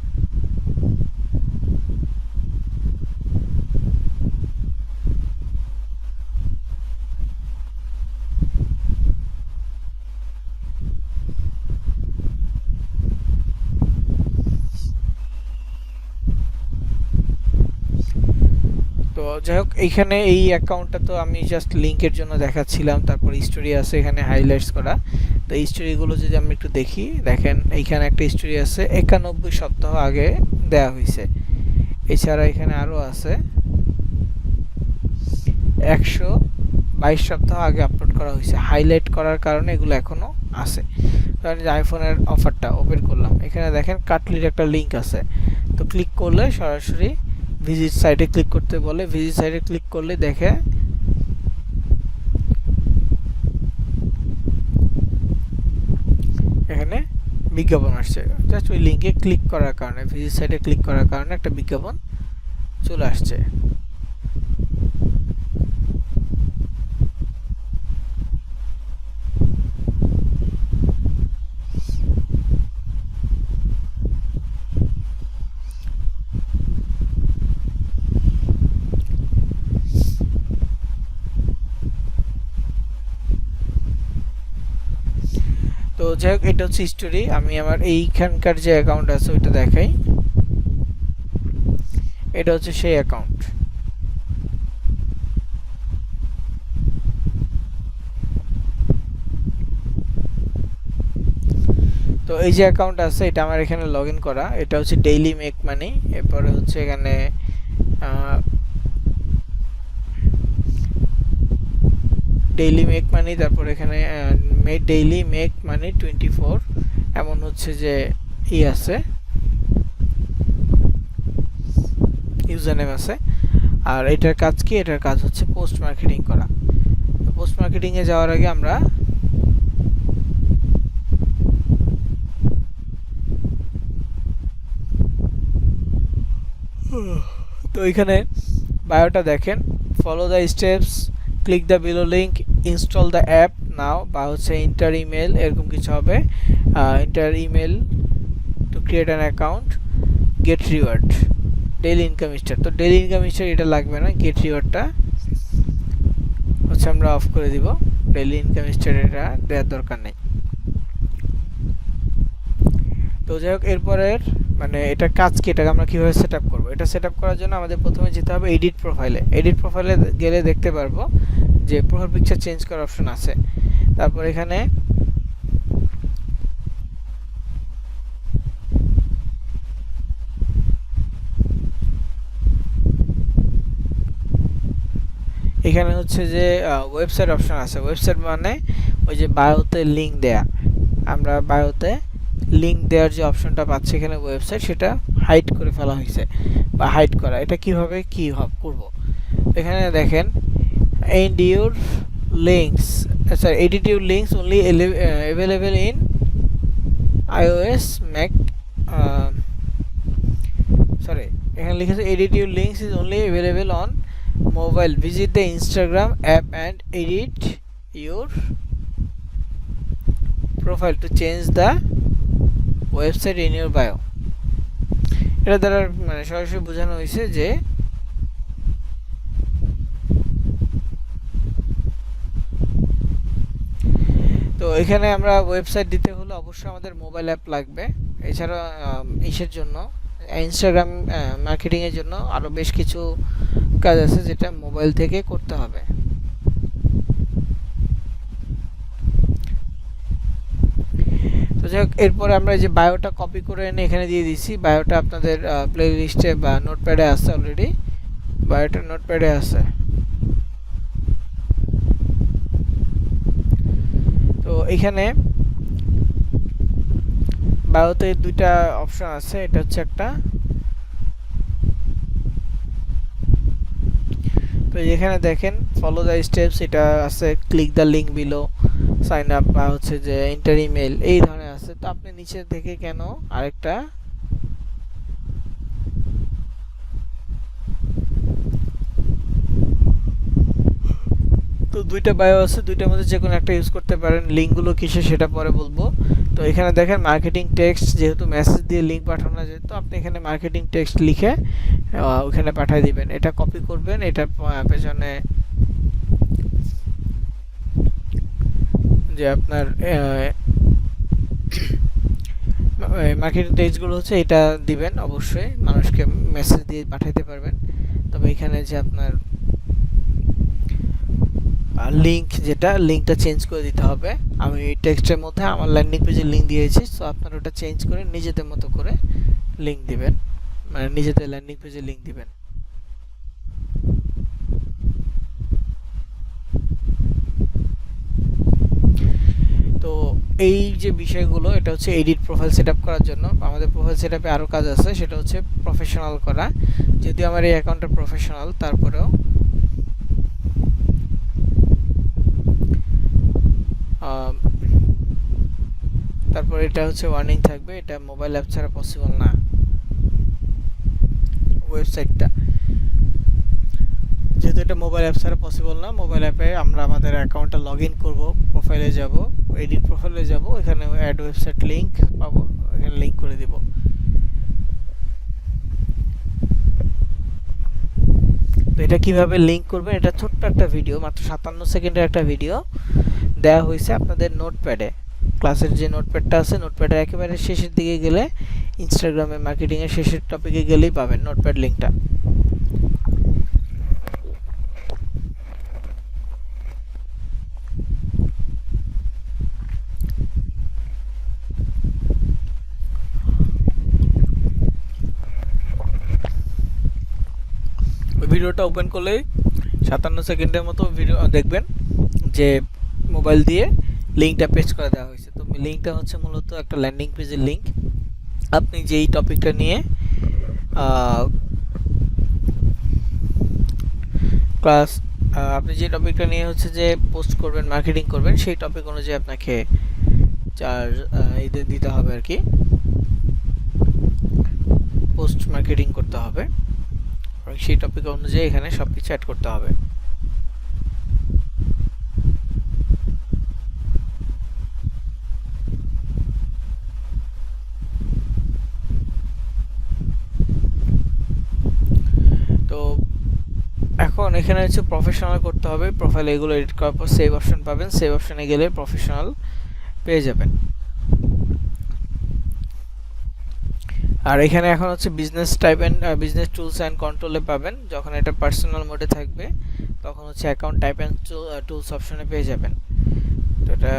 তো যাই হোক, এইখানে এই অ্যাকাউন্টটা তো আমি জাস্ট লিংকের জন্য দেখাচ্ছিলাম, তারপর স্টোরি আছে এখানে হাইলাইটস করা। তো এই স্টোরিগুলো যদি আমরা একটু দেখি, দেখেন এইখানে একটা স্টোরি আছে 91 সপ্তাহ আগে দেয়া হয়েছে। এছাড়া এখানে আরও আছে 122 সপ্তাহ আগে আপলোড করা হয়েছে। হাইলাইট করার কারণে এগুলো এখনও আছে। ধরেন যে আইফোনের অফারটা ওপেন করলাম, এখানে দেখেন কাটলির একটা লিঙ্ক আছে। তো ক্লিক করলে সরাসরি ভিজিট সাইটে ক্লিক করতে বলে, ভিজিট সাইটে ক্লিক করলে দেখে এখানে বিজ্ঞাপন আসছে। জাস্ট ওই লিঙ্কে ক্লিক করার কারণে, ভিজিট সাইটে ক্লিক করার কারণে একটা বিজ্ঞাপন চলে আসছে। তো যাই হোক, এটা হচ্ছে স্টোরি। আমি আমার এইখানকার যে অ্যাকাউন্ট আছে ওইটা দেখাই। এটা হচ্ছে সেই অ্যাকাউন্ট। তো এই যে অ্যাকাউন্ট আছে এটা আমার এখানে লগ ইন করা। এটা হচ্ছে ডেইলি মেক মানি। এরপরে হচ্ছে এখানে ডেইলি মেক মানি, তারপর এখানে ডেইলি মেক মানি 24 এমন হচ্ছে যে আছে, ইউজার নেম আছে। আর এটার কাজ কি? এটার কাজ হচ্ছে পোস্ট মার্কেটিং করা। তো পোস্ট মার্কেটিংয়ে যাওয়ার আগে আমরা তো এখানে বায়োটা দেখেন, follow the steps, click the below link, install the app now, বা হচ্ছে ইন্টার ইমেল, এরকম কিছু হবে। Enter email to create an account, get reward, daily income star. তো ডেইলি ইনকাম স্টার এটা লাগবে না, গেট রিওয়ার্ডটা হচ্ছে আমরা অফ করে দিব। ডেইলি ইনকাম স্টার এটা দেওয়ার দরকার নেই। তো যাই হোক, এরপরের মানে এটার কাজ কি, এটাকে আমরা কীভাবে সেট আপ করবো? এটা সেট আপ করার জন্য আমাদের প্রথমে যেতে হবে এডিট প্রোফাইলে। এডিট প্রোফাইলে গেলে দেখতে পারবো যে প্রোফাইল পিকচার চেঞ্জ করার অপশন আছে। তারপর এখানে এখানে হচ্ছে যে ওয়েবসাইট অপশন আছে। ওয়েবসাইট মানে ওই যে বায়োতে লিঙ্ক দেয়া, আমরা বায়োতে লিঙ্ক দেওয়ার যে অপশনটা পাচ্ছি এখানে ওয়েবসাইট, সেটা হাইড করে ফেলা হয়েছে বা হাইড করা। এটা কিভাবে করব? এখানে দেখেন এন্ড ইউর লিঙ্কস, আচ্ছা edit your links only available in iOS Mac, sorry এখানে লিখেছে edit your links is only available on mobile, visit the Instagram app and edit your profile to change the website in your bio. এটা দ্বারা মানে সরাসরি বোঝানো হয়েছে যে তো এখানে আমরা ওয়েবসাইট দিতে হলে অবশ্যই আমাদের মোবাইল অ্যাপ লাগবে। এছাড়া ইসের জন্য ইনস্টাগ্রাম মার্কেটিংয়ের জন্য আরও বেশ কিছু কাজ আছে যেটা মোবাইল থেকে করতে হবে। তো যাই হোক, এরপরে আমরা এই যে বায়োটা কপি করে এনে এখানে দিয়ে দিছি। বায়োটা আপনাদের প্লে লিস্টে বা নোটপ্যাডে আছে, অলরেডি বায়োটা নোটপ্যাডে আছে। তো এখানে বায়োতে দুইটা অপশন আছে। এটা হচ্ছে একটা, তো এখানে দেখেন ফলো দ্য স্টেপস এটা আছে, click the link below, sign up, বা হচ্ছে যে এন্টার ইমেল, এই ধরনের আছে। তো আপনি নিচে থেকে কেন আরেকটা তো দুইটা বায়ো আছে, দুইটার মধ্যে যে কোনো একটা ইউজ করতে পারেন। লিঙ্কগুলো কিসে সেটা পরে বলবো। তো এখানে দেখেন মার্কেটিং টেক্সট, যেহেতু মেসেজ দিয়ে লিঙ্ক পাঠানো যায়, তো আপনি এখানে মার্কেটিং টেক্সট লিখে ওখানে পাঠিয়ে দিবেন। এটা কপি করবেন, এটা পেছনে যে আপনার মার্কেটিং টেক্সটগুলো হচ্ছে এটা দিবেন। অবশ্যই মানুষকে মেসেজ দিয়ে পাঠাইতে পারবেন। তবে এখানে যে আপনার লিংক, যেটা লিংকটা চেঞ্জ করে দিতে হবে। আমি টেক্সটের মধ্যে আমার ল্যান্ডিং পেজের লিংক দিয়েছি, সো আপনারা ওটা চেঞ্জ করে নিজেদের মতো করে লিংক দিবেন, মানে নিজেদের ল্যান্ডিং পেজের লিংক দিবেন। তো এই যে বিষয়গুলো, এটা হচ্ছে এডিট প্রোফাইল সেটআপ করার জন্য। আমাদের প্রোফাইল সেটআপে আরও কাজ আছে, সেটা হচ্ছে প্রফেশনাল করা। যদিও আমার এই অ্যাকাউন্টটা প্রফেশনাল, তারপরেও তারপর এটা হচ্ছে ওয়ার্নিং থাকবে, এটা মোবাইল অ্যাপ ছাড়া পসিবল না ওয়েবসাইটটা। যেহেতু এটা মোবাইল অ্যাপ ছাড়া পসিবল না, মোবাইল অ্যাপে আমরা আমাদের অ্যাকাউন্টটা লগ ইন করবো, প্রোফাইলে যাব, এডিট প্রোফাইলে যাব, এখানে অ্যাড ওয়েবসাইট লিঙ্ক পাবো, এখানে লিঙ্ক করে দিব। তো এটা কিভাবে লিঙ্ক করবেন, এটা ছোট্ট একটা ভিডিও, মাত্র 57 সেকেন্ডের একটা ভিডিও দেওয়া হয়েছে আপনাদের নোটপ্যাডে। ক্লাসের যে নোটপ্যাডটা আছে, নোটপ্যাডের একেবারে শেষের দিকে গেলে ইনস্টাগ্রামে মার্কেটিংয়ের শেষের টপিকে গেলেই পাবেন নোটপ্যাড লিঙ্কটা। ভিডিওটা ওপেন করলেই 57 সেকেন্ডের মতো ভিডিও দেখবেন যে মোবাইল দিয়ে লিঙ্কটা পেস্ট করে দেওয়া হয়েছে। তো লিঙ্কটা হচ্ছে মূলত একটা ল্যান্ডিং পেজের লিঙ্ক। আপনি যেই টপিকটা নিয়ে ক্লাস আপনি যে টপিকটা নিয়ে হচ্ছে যে পোস্ট করবেন, মার্কেটিং করবেন, সেই টপিক অনুযায়ী আপনাকে চার্জ দিতে হবে আর কি, পোস্ট মার্কেটিং করতে হবে, সেই টপিক অনুযায়ী এখানে সব কিছু অ্যাড করতে হবে। তো এখন এখানে হচ্ছে প্রফেশনাল করতে হবে, প্রোফাইল এগুলো এডিট করার পর সেভ অপশন পাবেন, সেভ অপশনে গেলে প্রফেশনাল পেয়ে যাবেন। আর এখানে এখন হচ্ছে business type and business tools and কন্ট্রোলে পাবেন। যখন এটা পার্সোনাল মোডে থাকবে তখন হচ্ছে অ্যাকাউন্ট টাইপ অ্যান্ড টুলস অপশনে পেয়ে যাবেন। তো এটা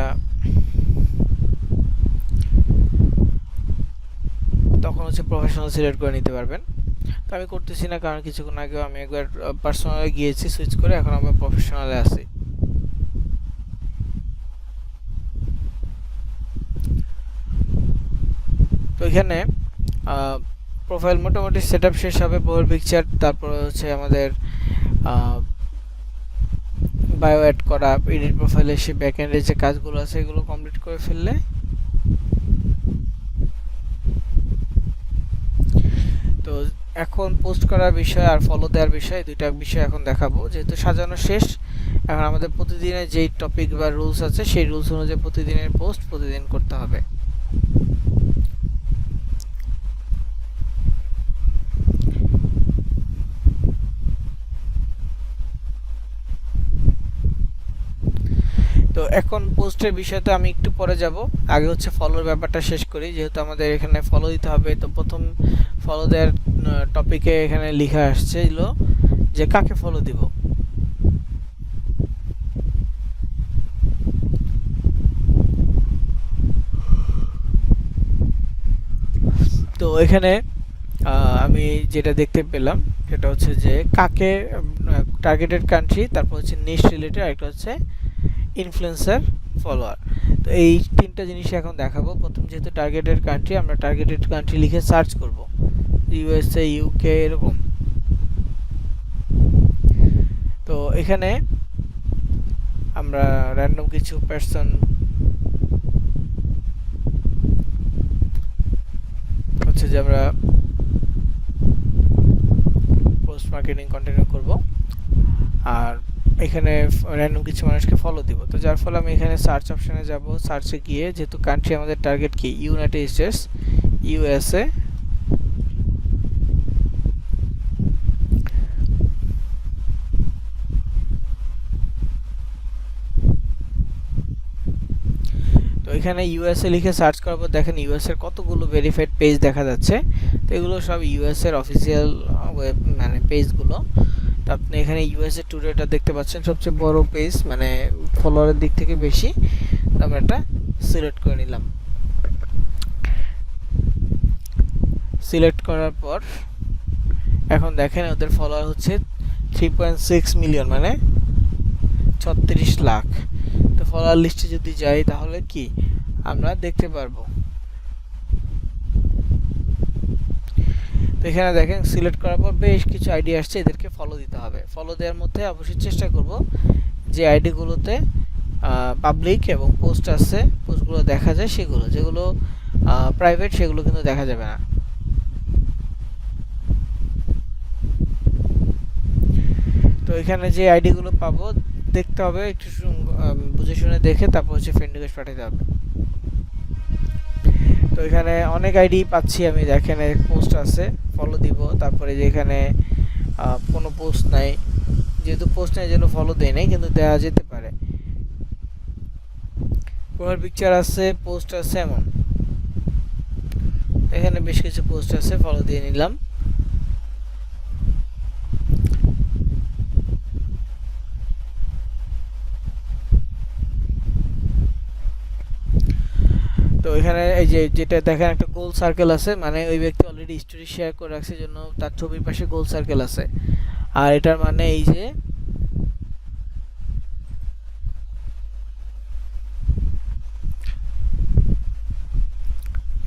তখন হচ্ছে প্রফেশনাল সিলেক্ট করে নিতে পারবেন। তো আমি করতেছি না, কারণ কিছুক্ষণ আগেও আমি একবার পার্সোনালে গিয়েছি, সুইচ করে এখন আমরা প্রফেশনালে আছি। তো এখানে প্রোফাইল মোটামুটি সেটআপ শেষ হবে, প্রোফাইল পিকচার, তারপর হচ্ছে আমাদের বায়ো অ্যাড করা, এডিট প্রোফাইলে সে ব্যাকএন্ডে যে কাজগুলো আছে এগুলো কমপ্লিট করে ফেললে তো এখন পোস্ট করার বিষয় আর ফলো দেওয়ার বিষয়, দুইটা বিষয় এখন দেখাবো। যেহেতু সাজানো শেষ, এখন আমাদের প্রতিদিনের যেই টপিক বা রুলস আছে সেই রুলস অনুযায়ী প্রতিদিনের পোস্ট প্রতিদিন করতে হবে। তো এখন পোস্টের বিষয়তে আমি একটু পরে যাব, আগে হচ্ছে ফলোর ব্যাপারটা শেষ করি। যেহেতু আমাদের এখানে ফলো দিতে হবে, তো প্রথম ফলো দেওয়ার টপিকে এখানে লেখা আসছিল যে কাকে ফলো দিব। তো এখানে আমি যেটা দেখতে পেলাম সেটা হচ্ছে যে কাকে টার্গেটেড কান্ট্রি, তারপর হচ্ছে নিশ রিলেটেড, আরেকটা হচ্ছে ইনফ্লুয়েন্সার ফলোয়ার। তো এই তিনটা জিনিস এখন দেখাবো। প্রথম যেহেতু টার্গেটেড কান্ট্রি, আমরা টার্গেটেড কান্ট্রি লিখে সার্চ করব, ইউএসএ, ইউকে, এরকম। তো এখানে আমরা র্যান্ডম কিছু পার্সন হচ্ছে যে আমরা পোস্ট মার্কেটিং কন্টিনিউ করব, আর এখানে র্যান্ডম কিছু মানুষকে ফলো দিব। তো যার ফলে আমি এখানে সার্চ অপশনে যাব, সার্চে গিয়ে যেহেতু কান্ট্রি আমাদের টার্গেট কি ইউনাইটেড স্টেটস, ইউএসএ, তো এখানে ইউএসএ লিখে সার্চ করার পর দেখেন ইউএস এর কতগুলো ভেরিফাইড পেজ দেখা যাচ্ছে। তো এগুলো সব ইউএস এর অফিসিয়াল ওয়েব মানে পেজগুলো। তো আপনি এখানে ইউএসএ টুডেটা দেখতে পাচ্ছেন, সবচেয়ে বড় পেজ, মানে ফলোয়ারের দিক থেকে বেশি। আমরা এটা সিলেক্ট করে নিলাম। সিলেক্ট করার পর এখন দেখেন ওদের ফলোয়ার হচ্ছে 3.6 মিলিয়ন, মানে 36 লাখ। তো ফলোয়ার লিস্টে যদি যাই তাহলে কি আমরা দেখতে পারবো। তো এখানে দেখেন সিলেক্ট করার পর বেশ কিছু আইডি আসছে, এদেরকে ফলো দিতে হবে। ফলো দেওয়ার মধ্যে অবশ্যই চেষ্টা করব যে আইডিগুলোতে পাবলিক এবং পোস্ট আছে, পোস্টগুলো দেখা যায়, সেগুলো যেগুলো প্রাইভেট সেগুলো কিন্তু দেখা যাবে না। তো এখানে যে আইডিগুলো পাবো দেখতে হবে, একটু বুঝে শুনে দেখে তারপর হচ্ছে ফ্রেন্ড রিকোয়েস্ট পাঠাতে হবে। তো এখানে অনেক আইডি পাচ্ছি আমি, দেখেন পোস্ট আছে, ফলো দিব। তারপরে যে এখানে কোনো পোস্ট নাই, যেহেতু পোস্ট নাই যেন ফলো দেয় নাই, কিন্তু দেওয়া যেতে পারে। প্রোফাইল পিকচার আছে, পোস্ট আছে, এমন এখানে বেশ কিছু পোস্ট আছে, ফলো দিয়ে নিলাম। তো এখানে এই যে যেটা দেখেন একটা গোল সার্কেল আছে, মানে ওই ব্যক্তি অলরেডি স্টোরি শেয়ার করে রাখছে জন্য তার ছবির পাশে গোল সার্কেল আছে। আর এটার মানে এই যে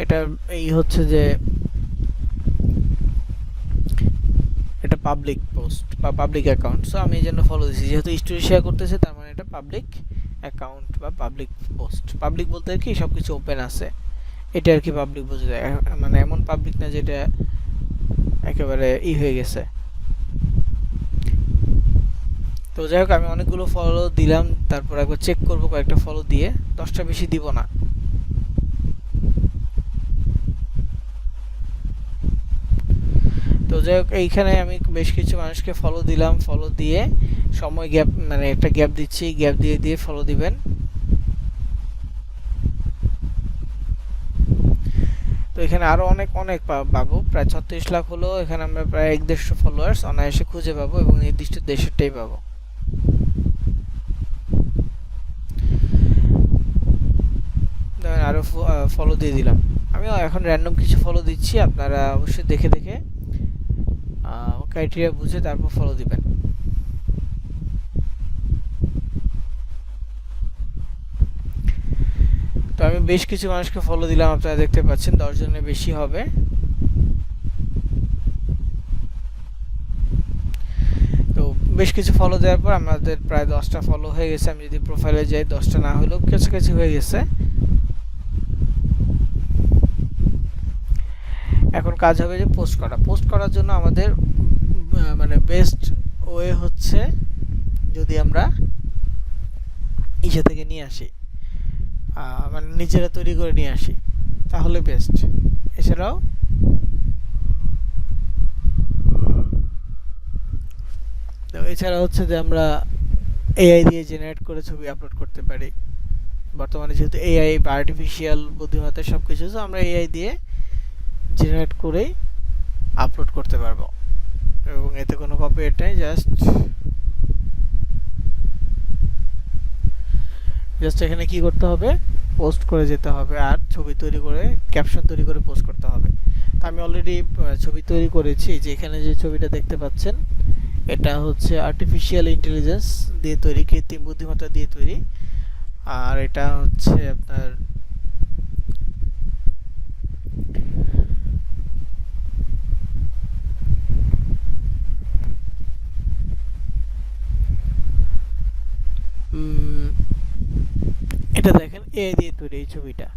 এটা এই হচ্ছে যে এটা পাবলিক পোস্ট বা পাবলিক অ্যাকাউন্ট। সো আমি এই জন্য ফলো দিচ্ছি, যেহেতু স্টোরি শেয়ার করতেছে তার মানে এটা পাবলিক অ্যাকাউন্ট বা পাবলিক পোস্ট। পাবলিক বলতে কি সবকিছু ওপেন আছে, এটা আর কি পাবলিক বোঝা যায়, মানে এমন পাবলিক না যেটা একেবারে হয়ে গেছে। তো যাই হোক আমি অনেকগুলো ফলো দিলাম, তারপর একবার চেক করব কয়েকটা ফলো দিয়ে, 10টা বেশি দিব না। তো যাই হোক এইখানে আমি বেশ কিছু মানুষকে ফলো দিলাম, ফলো দিয়ে সময় গ্যাপ, মানে একটা গ্যাপ দিচ্ছি, গ্যাপ দিয়ে দিয়ে ফলো দিবেন। তো এখানে আরো অনেক অনেক পাবো, প্রায় 36 লাখ হলো। এখানে আমরা প্রায় 150 ফলোয়ার্স অনায়াসে খুঁজে পাবো এবং নির্দিষ্ট দেশেরটাই পাবো। আরো ফলো দিয়ে দিলাম। আমি এখন র্যান্ডম কিছু ফলো দিচ্ছি, আপনারা অবশ্যই দেখে দেখে ক্রাইটেরিয়া বুঝে তারপর ফলো দিবেন। তো আমি বেশ কিছু মানুষকে ফলো দিলাম, আপনারা দেখতে পাচ্ছেন 10 জনের বেশি হবে। তো বেশ কিছু ফলো দেওয়ার পর আমাদের প্রায় 10টা ফলো হয়ে গেছে। আমি যদি প্রোফাইলে যাই 10টা না হলেও কাছাকাছি হয়ে গেছে। এখন কাজ হবে যে পোস্ট করা। পোস্ট করার জন্য আমাদের মানে বেস্ট ওয়ে হচ্ছে যদি আমরা ইসে থেকে নিয়ে আসি, মানে নিজেরা তৈরি করে নিয়ে আসি, তাহলে বেস্ট। এছাড়াও এছাড়া হচ্ছে যে আমরা এআই দিয়ে জেনারেট করে ছবি আপলোড করতে পারি। বর্তমানে যেহেতু এআই বা আর্টিফিশিয়াল বুদ্ধিমত্তা সব কিছু, আমরা এআই দিয়ে জেনারেট করেই আপলোড করতে পারবো এবং এতে কোনো কপিরাইট নেই। জাস্ট এখানে কি করতে হবে, পোস্ট করে যেতে হবে আর ছবি তৈরি করে ক্যাপশন তৈরি করে পোস্ট করতে হবে। তো আমি অলরেডি ছবি তৈরি করেছি, যে এখানে যে ছবিটা দেখতে পাচ্ছেন এটা হচ্ছে আর্টিফিশিয়াল ইন্টেলিজেন্স দিয়ে তৈরি, কৃত্রিম বুদ্ধিমত্তা দিয়ে তৈরি। আর এটা হচ্ছে আপনার এটা দেখেন এআই দিয়ে তৈরি এই ছবিটা।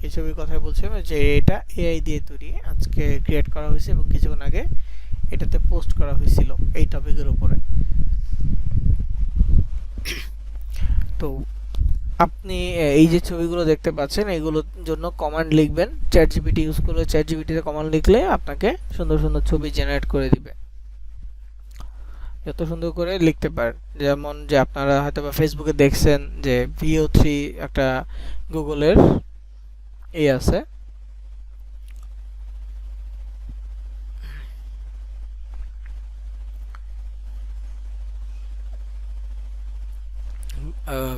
এই ছবির কথা বলছিলাম যে এটা এআই দিয়ে তৈরি, আজকে ক্রিয়েট করা হয়েছে এবং কিছুক্ষণ আগে এটাতে পোস্ট করা হয়েছিল এই টপিকের উপরে। তো আপনি এই যে ছবিগুলো দেখতে পাচ্ছেন এগুলোর জন্য কমান্ড লিখবেন, চ্যাট জিপিটি ইউজ করলে চ্যাট জিপিটিতে কমান্ড লিখলে আপনাকে সুন্দর সুন্দর ছবি জেনারেট করে দিবে, যত সুন্দর করে লিখতে পারেন। যেমন যে আপনারা হয়তো বা ফেসবুকে দেখছেন যে VO3 একটা গুগলের এই আছে,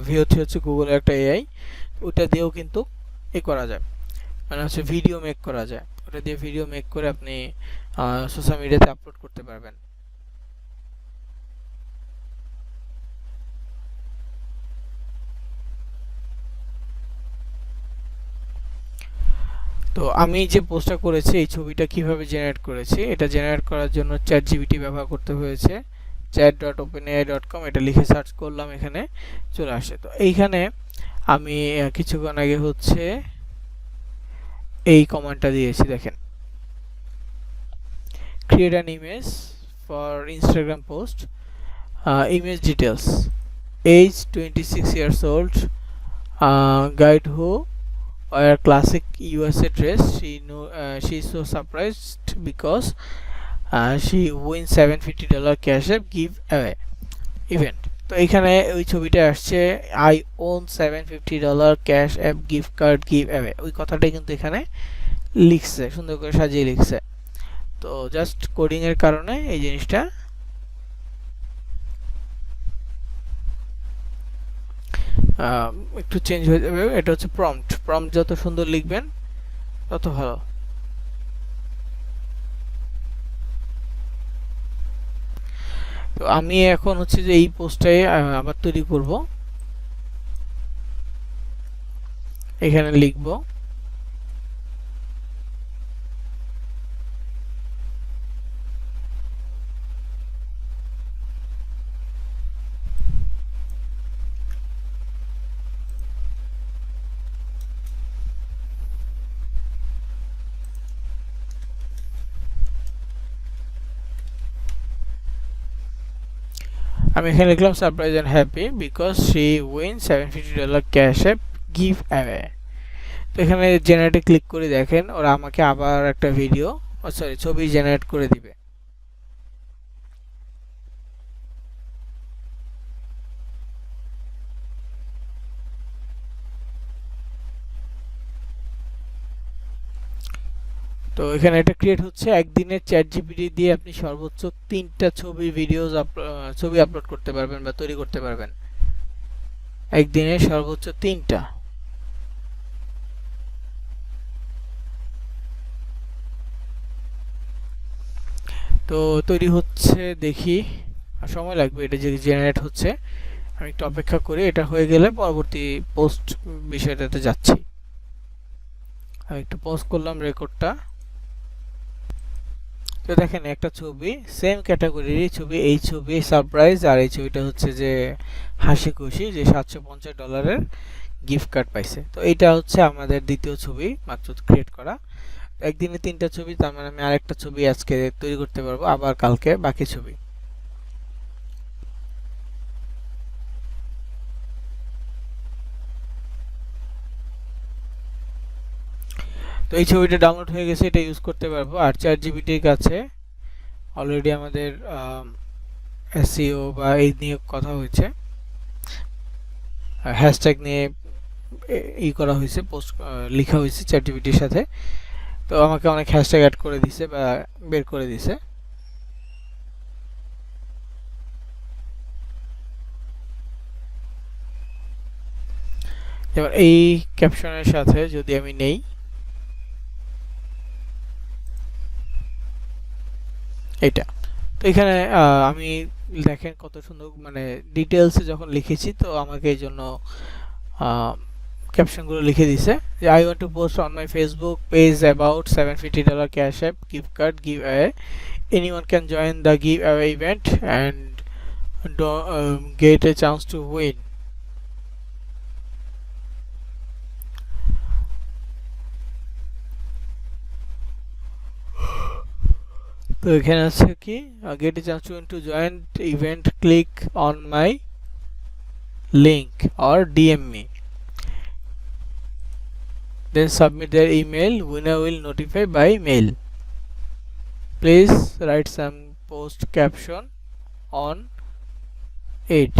ভিওথি হচ্ছে গুগলের একটা এআই, ওটা দিয়েও কিন্তু করা যায়, মানে হচ্ছে ভিডিও মেক করা যায়, ওটা দিয়ে ভিডিও মেক করে আপনি সোশ্যাল মিডিয়াতে আপলোড করতে পারবেন। তো আমি যে পোস্টটা করেছি এই ছবিটা কিভাবে জেনারেট করেছি, এটা জেনারেট করার জন্য চ্যাট জিপিটি ব্যবহার করতে হয়েছে। chat.openai.com এটা লিখে সার্চ করলাম, এখানে চলে আসে। তো এইখানে আমি কিছুক্ষণ আগে হচ্ছে এই কমান্ডটা দিয়েছি, দেখেন, create an image for Instagram post, image details, age 26 years old, guide who wear classic USA dress, she is so surprised because she wins $750 cash app give away event। তো এখানে ওই ছবিটা আসছে, I won $750 Cash App gift card give away, ওই কথাটাই কিন্তু এখানে লিখছে, সুন্দর করে সাজিয়ে লিখছে। তো জাস্ট কোডিং এর কারণে এই জিনিসটা একটু চেঞ্জ হয়ে যাবে। এটা হচ্ছে প্রম্পট, প্রম্পট যত সুন্দর লিখবেন তত ভালো। তো আমি এখন হচ্ছে যে এই পোস্টটাই আবার তৈরি করব, এখানে লিখব আমি এখানে লিখলাম surprise and happy because she win $750 Cash App give away. তো এখানে জেনারেটে ক্লিক করে দেখেন ওরা আমাকে আবার একটা ভিডিও সরি ছবি জেনারেট করে দিবে। তো এখানে এটা ক্রিয়েট হচ্ছে, একদিনে চ্যাট জিপিটি দিয়ে আপনি সর্বোচ্চ 3টা ছবি ভিডিওস ছবি আপলোড করতে পারবেন বা তৈরি করতে পারবেন, একদিনে সর্বোচ্চ 3টা। তো তৈরি হচ্ছে, দেখি সময় লাগবে, এটা যে জেনারেট হচ্ছে, আমি একটু অপেক্ষা করি, এটা হয়ে গেলে পরবর্তী পোস্ট বিষয়টাতে যাচ্ছি। আমি একটু পজ করলাম রেকর্ডটা। তো দেখেন একটা ছবি সেম ক্যাটাগরির ছবি, এই ছবি সারপ্রাইজ, আর এই ছবিটা হচ্ছে যে হাসি খুশি যে $750 গিফট কার্ড পাইছে। তো এইটা হচ্ছে আমাদের দ্বিতীয় ছবি মাত্র ক্রিয়েট করা। একদিনে 3টা ছবি, তার মানে আমি আরেকটা ছবি আজকে তৈরি করতে পারবো, আবার কালকে বাকি ছবি। তো এই ছবিটা ডাউনলোড হয়ে গেছে, এটা ইউজ করতে পারবো। আর চ্যাট জিপিটির কাছে অলরেডি আমাদের এসইও বা এই নিয়ে কথা হয়েছে, হ্যাশট্যাগ নিয়ে করা হয়েছে, পোস্ট লেখা হয়েছে চ্যাট জিপিটির সাথে। তো আমাকে অনেক হ্যাশট্যাগ অ্যাড করে দিছে বা বের করে দিছে। এবার এই ক্যাপশনের সাথে যদি আমি নেই, এটা তো এখানে আমি দেখেন কত সুন্দর, মানে ডিটেলসে যখন লিখেছি, তো আমাকে এই জন্য ক্যাপশনগুলো লিখে দিছে যে I want to post on my Facebook page about $750 Cash App gift card give away, anyone can join the give away event and get a chance to win। তো এখানে আছে কি get a chance to win, to join the event click on my link or DM me, then submit their email, winner will notify by mail, please write some post caption on it।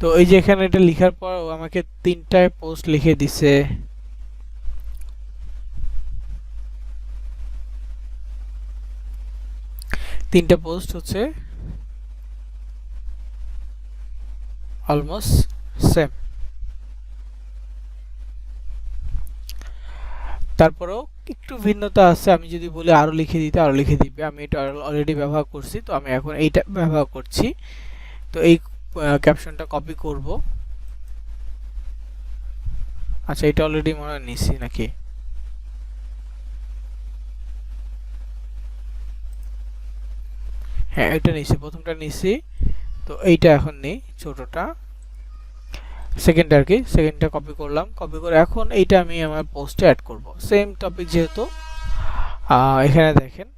তো এই যে এখানে এটা লেখার পর ও আমাকে 3টা post লিখে দিছে। তিনটা পোস্ট হচ্ছে অলমোস্ট সেম। তারপরেও একটু ভিন্নতা আছে, আমি যদি বলি আরো লিখে দিতে আরো লিখে দিবে। আমি এটা অলরেডি ব্যবহার করছি, তো আমি এখন এইটা ব্যবহার করছি। তো এই ক্যাপশনটা কপি করব। আচ্ছা, এটা অলরেডি মনে হয় নিছি নাকি? হ্যাঁ, এটা নিছি, প্রথমটা নিছি। তো এইটা এখন নেই, ছোটটা, সেকেন্ড আর কি, সেকেন্ডটা কপি করলাম। কপি করে এখন এইটা আমি আমার পোস্টে অ্যাড করব। সেম টপিক যেহেতু, এখানে দেখেন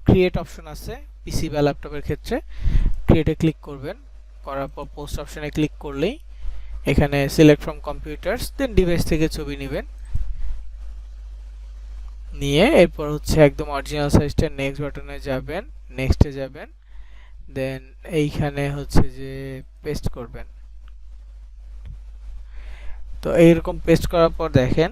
ক্রিয়েট অপশন আছে পিসি বা ল্যাপটপের ক্ষেত্রে। ক্রিয়েটে ক্লিক করবেন, করার পর পোস্ট অপশনে ক্লিক করলেই এখানে select from computers, then device থেকে ছবি নেবেন। নিয়ে এরপর হচ্ছে একদম অরিজিনাল সাইজটা নেক্সট বাটনে যাবেন, নেক্সটে যাবেন, দেন এইখানে হচ্ছে যে পেস্ট করবেন। তো এইরকম পেস্ট করার পর দেখেন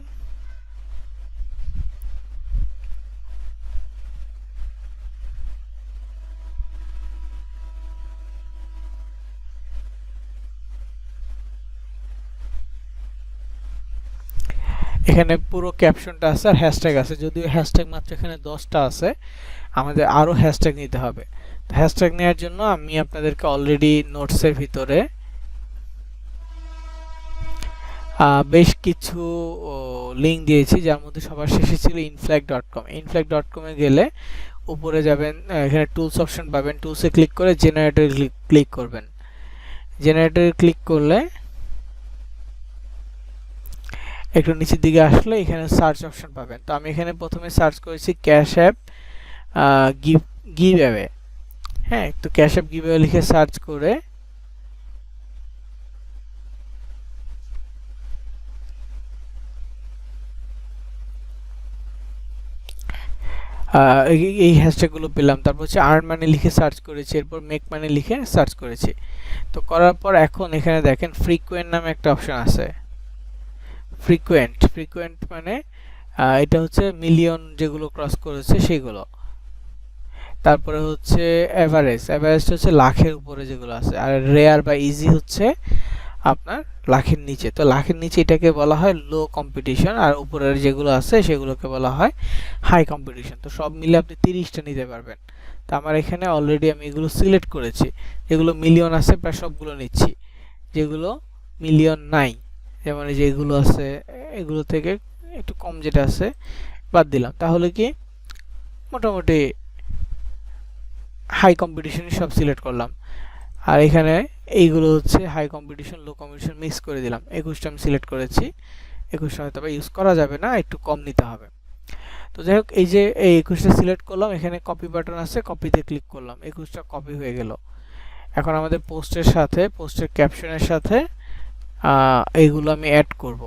এখানে পুরো ক্যাপশনটা আছে আর হ্যাশট্যাগ আছে। যদিও হ্যাশট্যাগ মাত্র এখানে 10টা আছে, আমাদের আরো হ্যাশট্যাগ নিতে হবে। তো হ্যাশট্যাগ নেওয়ার জন্য আমি আপনাদেরকে অলরেডি নোটসের ভিতরে বেশ কিছু লিঙ্ক দিয়েছি, যার মধ্যে সবার শেষে ছিল inflag.com। inflag.com এ গেলে উপরে যাবেন, এখানে টুলস অপশন পাবেন, টুলসে ক্লিক করে জেনারেটরে ক্লিক করবেন। জেনারেটরে ক্লিক করলে একটু নিচের দিকে আসলে এখানে সার্চ অপশন পাবেন। তো আমি এখানে প্রথমে সার্চ করেছি ক্যাশ অ্যাপ গিভ অ্যাওয়ে। হ্যাঁ, তো ক্যাশ অ্যাপ গিভ অ্যাওয়ে লিখে সার্চ করে এই হ্যাশট্যাগুলো পেলাম। তারপর হচ্ছে আর্ন মানি লিখে সার্চ করেছি, এরপর মেক মানি লিখে সার্চ করেছি। তো করার পর এখন এখানে দেখেন ফ্রিকোয়েন্ট নামে একটা অপশন আছে। ফ্রিকোয়েন্ট মানে এটা হচ্ছে মিলিয়ন যেগুলো ক্রস করেছে সেগুলো। তারপরে হচ্ছে এভারেজটা হচ্ছে লাখের উপরে যেগুলো আছে। আর রেয়ার বা ইজি হচ্ছে আপনার লাখের নিচে। তো লাখের নিচে এটাকে বলা হয় লো কম্পিটিশন, আর উপরের যেগুলো আছে সেগুলোকে বলা হয় হাই কম্পিটিশন। তো সব মিলে আপনি 30টা নিতে পারবেন। তো আমার এখানে অলরেডি আমি এগুলো সিলেক্ট করেছি। যেগুলো মিলিয়ন আছে প্রায় সবগুলো নিচ্ছি, যেগুলো মিলিয়ন নাই যেমন এই যে এগুলো আছে এগুলো থেকে একটু কম যেটা আছে বাদ দিলাম। তাহলে কি মোটামুটি হাই কম্পিটিশনই সব সিলেক্ট করলাম। আর এখানে এইগুলো হচ্ছে high competition low competition mix করে দিলাম। 21টা আমি সিলেক্ট করেছি। 21টা হয়তো বা ইউজ করা যাবে না, একটু কম নিতে হবে। তো যাই হোক, এই যে এই 21টা সিলেক্ট করলাম, এখানে কপি বাটন আছে, কপিতে ক্লিক করলাম, 21টা কপি হয়ে গেল। এখন আমাদের পোস্টের সাথে, পোস্টের ক্যাপশনের সাথে এইগুলো আমি অ্যাড করব।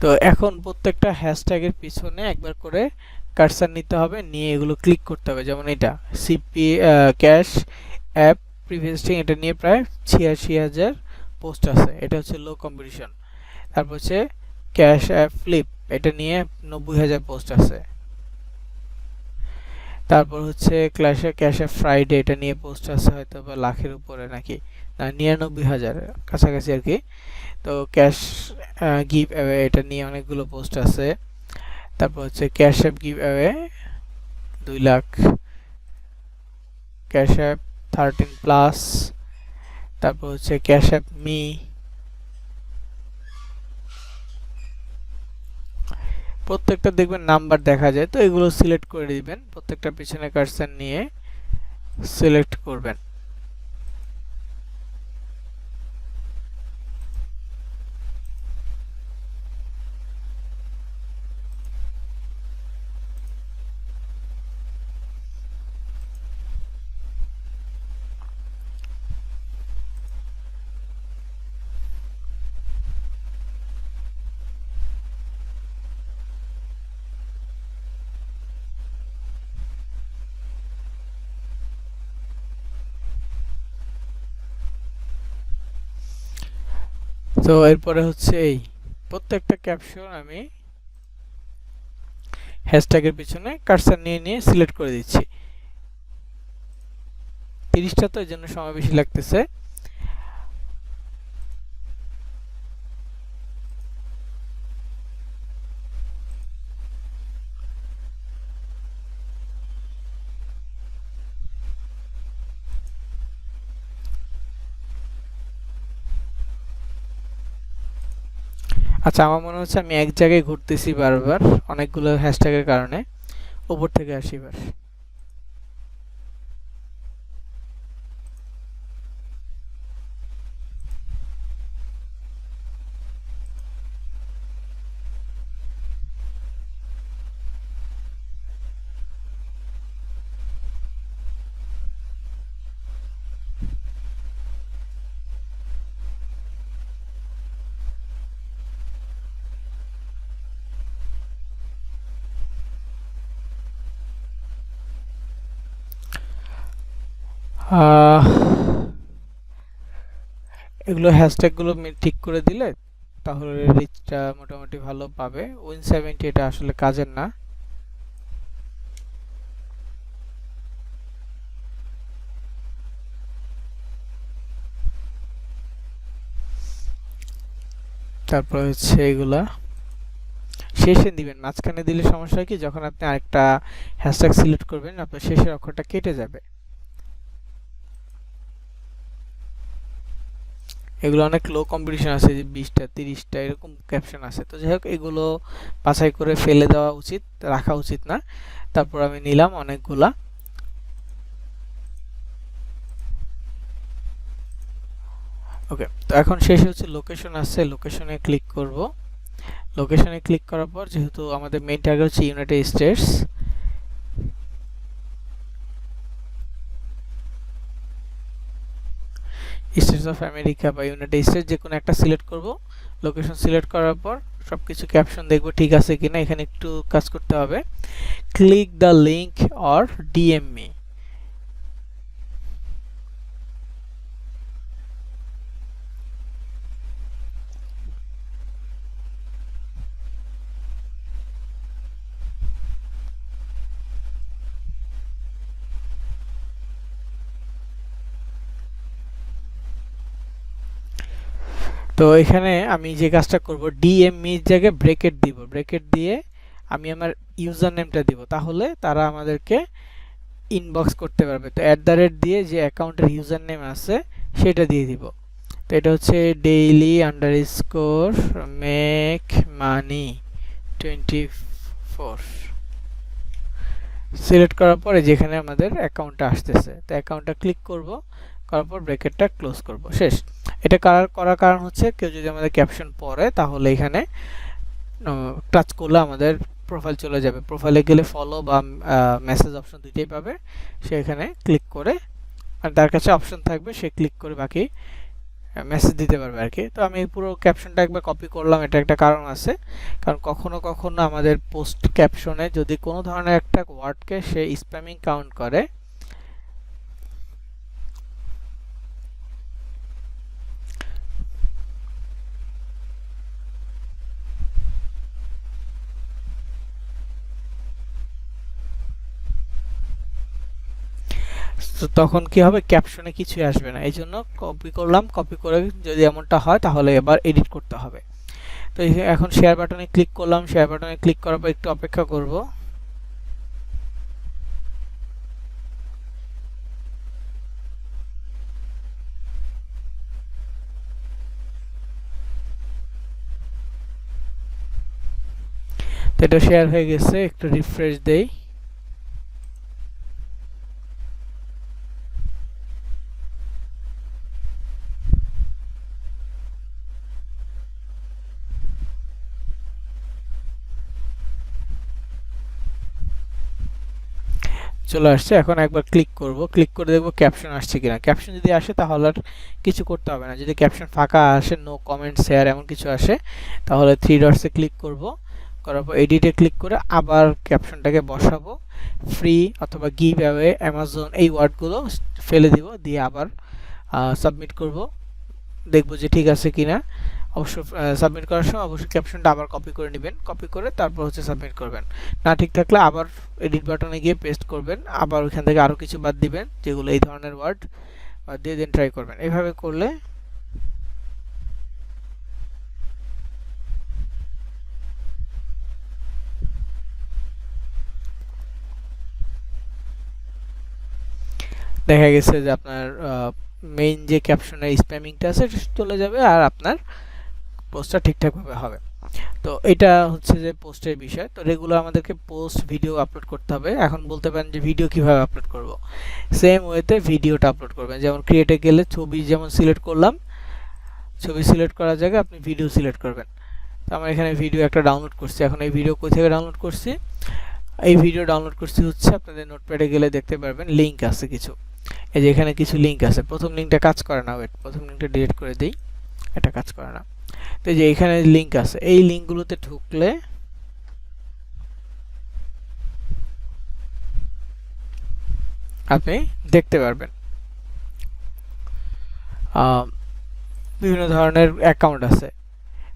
তো এখন প্রত্যেকটা হ্যাশট্যাগের পিছনে একবার করে কার্সার নিতে হবে, নিয়ে এগুলো ক্লিক করতে হবে। যেমন এটা সিপি ক্যাশ অ্যাপ প্রিভিয়াসিং, এটা নিয়ে প্রায় 86,000 পোস্ট আছে, এটা হচ্ছে লো কম্পিটিশন। তারপর হচ্ছে ক্যাশ অ্যাপ ফ্লিপ, এটা নিয়ে 90,000 পোস্ট আছে। তারপর হচ্ছে ক্যাশ অ্যাপ ফ্রাইডে, এটা নিয়ে পোস্ট আছে হয়তো বা লাখের উপরে নাকি, না 99,000 কাছাকাছি আর কি। তো ক্যাশ গিভ অ্যাওয়ে, এটা নিয়ে অনেকগুলো পোস্ট আছে। তারপর হচ্ছে cash App give away 2 lakh, cash app 13 plus, তারপর হচ্ছে ক্যাশ অ্যাপ মি। প্রত্যেকটা দেখবেন নাম্বার দেখা যায়, তো এগুলো সিলেক্ট করে দিবেন, প্রত্যেকটা পিছনে কার্সর নিয়ে সিলেক্ট করবেন। তো এরপরে হচ্ছে এই প্রত্যেকটা ক্যাপশন আমি হ্যাশট্যাগের পিছনে কার্সার নিয়ে নিয়ে সিলেক্ট করে দিচ্ছি। 30টা তো এই জন্য সময় বেশি লাগতেছে। আচ্ছা, আমার মনে হচ্ছে আমি এক জায়গায় ঘুরতেছি বারবার অনেকগুলো হ্যাশট্যাগের কারণে। উপর থেকে আসি এবার। আহ, এগুলো হ্যাশট্যাগুলো ঠিক করে দিলে তাহলে রিচটা মোটামুটি ভালো পাবে। Win70 এটা আসলে কাজের না। তারপর হচ্ছে এগুলা শেষে দিবেন। মাঝখানে দিলে সমস্যা হয় কি, যখন আপনি আরেকটা হ্যাশট্যাগ সিলেক্ট করবেন আপনার শেষের অক্ষরটা কেটে যাবে। এগুলো অনেক লো কম্পিটিশন আছে, যে 20টা 30টা এরকম ক্যাপশন আছে। তো যাই হোক, এগুলো বাছাই করে ফেলে দেওয়া উচিত, রাখা উচিত না। তারপর আমি নিলাম অনেকগুলা। ওকে, তো এখন শেষে হচ্ছে লোকেশন আছে, লোকেশনে ক্লিক করব। লোকেশনে ক্লিক করার পর যেহেতু আমাদের মেইন টার্গেট হচ্ছে United states, states of America বা ইউনাইটেড স্টেটস যে কোনো একটা সিলেক্ট করব। লোকেশন সিলেক্ট করার পর সবকিছু ক্যাপশন দেখব ঠিক আছে কিনা। এখানে একটু কাজ করতে হবে। Click the link or DM me. তো এখানে আমি যে কাজটা করব, ডিএমই এর জায়গায় ব্রেকেট দিব। ব্রেকেট দিয়ে আমি আমার ইউজার নেমটা দিব, তাহলে তারা আমাদেরকে ইনবক্স করতে পারবে। তো @ দিয়ে যে অ্যাকাউন্টের ইউজার নেম আছে সেটা দিয়ে দিব। তো এটা হচ্ছে daily_make_money 24। সিলেক্ট করার পরে যেখানে আমাদের অ্যাকাউন্টটা আসতেছে, তো অ্যাকাউন্টটা ক্লিক করব, করার পর ব্র্যাকেটটা ক্লোজ করব, শেষ। এটা করার কারণ হচ্ছে কেউ যদি আমাদের ক্যাপশন পড়ে তাহলে এখানে টাচ করলে আমাদের প্রোফাইল চলে যাবে। প্রোফাইলে গেলে ফলো বা মেসেজ অপশন দুইটাই পাবে। সে এখানে ক্লিক করে, আর তার কাছে অপশন থাকবে, সে ক্লিক করে বাকি মেসেজ দিতে পারবে আর কি। তো আমি পুরো ক্যাপশনটা একবার কপি করলাম, এটা একটা কারণ আছে। কারণ কখনো কখনো আমাদের পোস্ট ক্যাপশনে যদি কোনো ধরনের একটা ওয়ার্ডকে সে স্প্যামিং কাউন্ট করে, তো তখন কি হবে, ক্যাপশনে কিছুই আসবে না। এই জন্য কপি করলাম, কপি করে যদি এমনটা হয় তাহলে এবার এডিট করতে হবে। তো এখন শেয়ার বাটনে ক্লিক করলাম। শেয়ার বাটনে ক্লিক করার পর একটু অপেক্ষা করব। তো এটা শেয়ার হয়ে গেছে, একটু রিফ্রেশ দেই। চলে আসছে। এখন একবার ক্লিক করব, ক্লিক করে দেখব ক্যাপশন আসছে কিনা। ক্যাপশন যদি আসে তাহলে আর কিছু করতে হবে না। যদি ক্যাপশন ফাঁকা আসে, নো কমেন্ট শেয়ার এমন কিছু আসে, তাহলে 3 ডটসে ক্লিক করব, করার পর এডিটে ক্লিক করে আবার ক্যাপশনটাকে বসাবো। ফ্রি অথবা গিভ অ্যাওয়ে, অ্যামাজন, এই ওয়ার্ডগুলো ফেলে দিব, দিয়ে আবার সাবমিট করব। দেখব যে ঠিক আছে কিনা। অবশ্যই সাবমিট করার সময় অবশ্যই ক্যাপশনটা আবার কপি করে নেবেন, কপি করে তারপর হচ্ছে সাবমিট করবেন। না ঠিক থাকলে আবার এডিট বাটনে গিয়ে পেস্ট করবেন, আবার ওইখান থেকে আরও কিছু বাদ দিবেন যেগুলো এই ধরনের ওয়ার্ড দিয়ে দেন ট্রাই করবেন। এইভাবে করলে দেখা গেছে যে আপনার মেইন যে ক্যাপশনের স্প্যামিংটা আছে চলে যাবে আর আপনার পোস্টটা ঠিকঠাকভাবে হবে। তো এটা হচ্ছে যে পোস্টের বিষয়। তো রেগুলার আমাদেরকে পোস্ট ভিডিও আপলোড করতে হবে। এখন বলতে পারেন যে ভিডিও কিভাবে আপলোড করব, সেম ওয়েতে ভিডিওটা আপলোড করবেন। যেমন ক্রিয়েটে গেলে ছবি যেমন সিলেক্ট করলাম, ছবি সিলেক্ট করার জায়গায় আপনি ভিডিও সিলেক্ট করবেন। তো আমার এখানে ভিডিও একটা ডাউনলোড করছি। এখন এই ভিডিও কোথা থেকে ডাউনলোড করছি, এই ভিডিও ডাউনলোড করছি হচ্ছে আপনাদের নোটপ্যাডে গেলে দেখতে পারবেন লিঙ্ক আছে কিছু, এই যে এখানে কিছু লিঙ্ক আছে। প্রথম লিঙ্কটা কাজ করে না, ওয়েট প্রথম লিঙ্কটা ডিলিট করে দেই, এটা কাজ করে না। তো যে এখানে লিঙ্ক আছে, এই লিঙ্কগুলোতে ঢুকলে আপনি দেখতে পারবেন বিভিন্ন ধরনের অ্যাকাউন্ট আছে।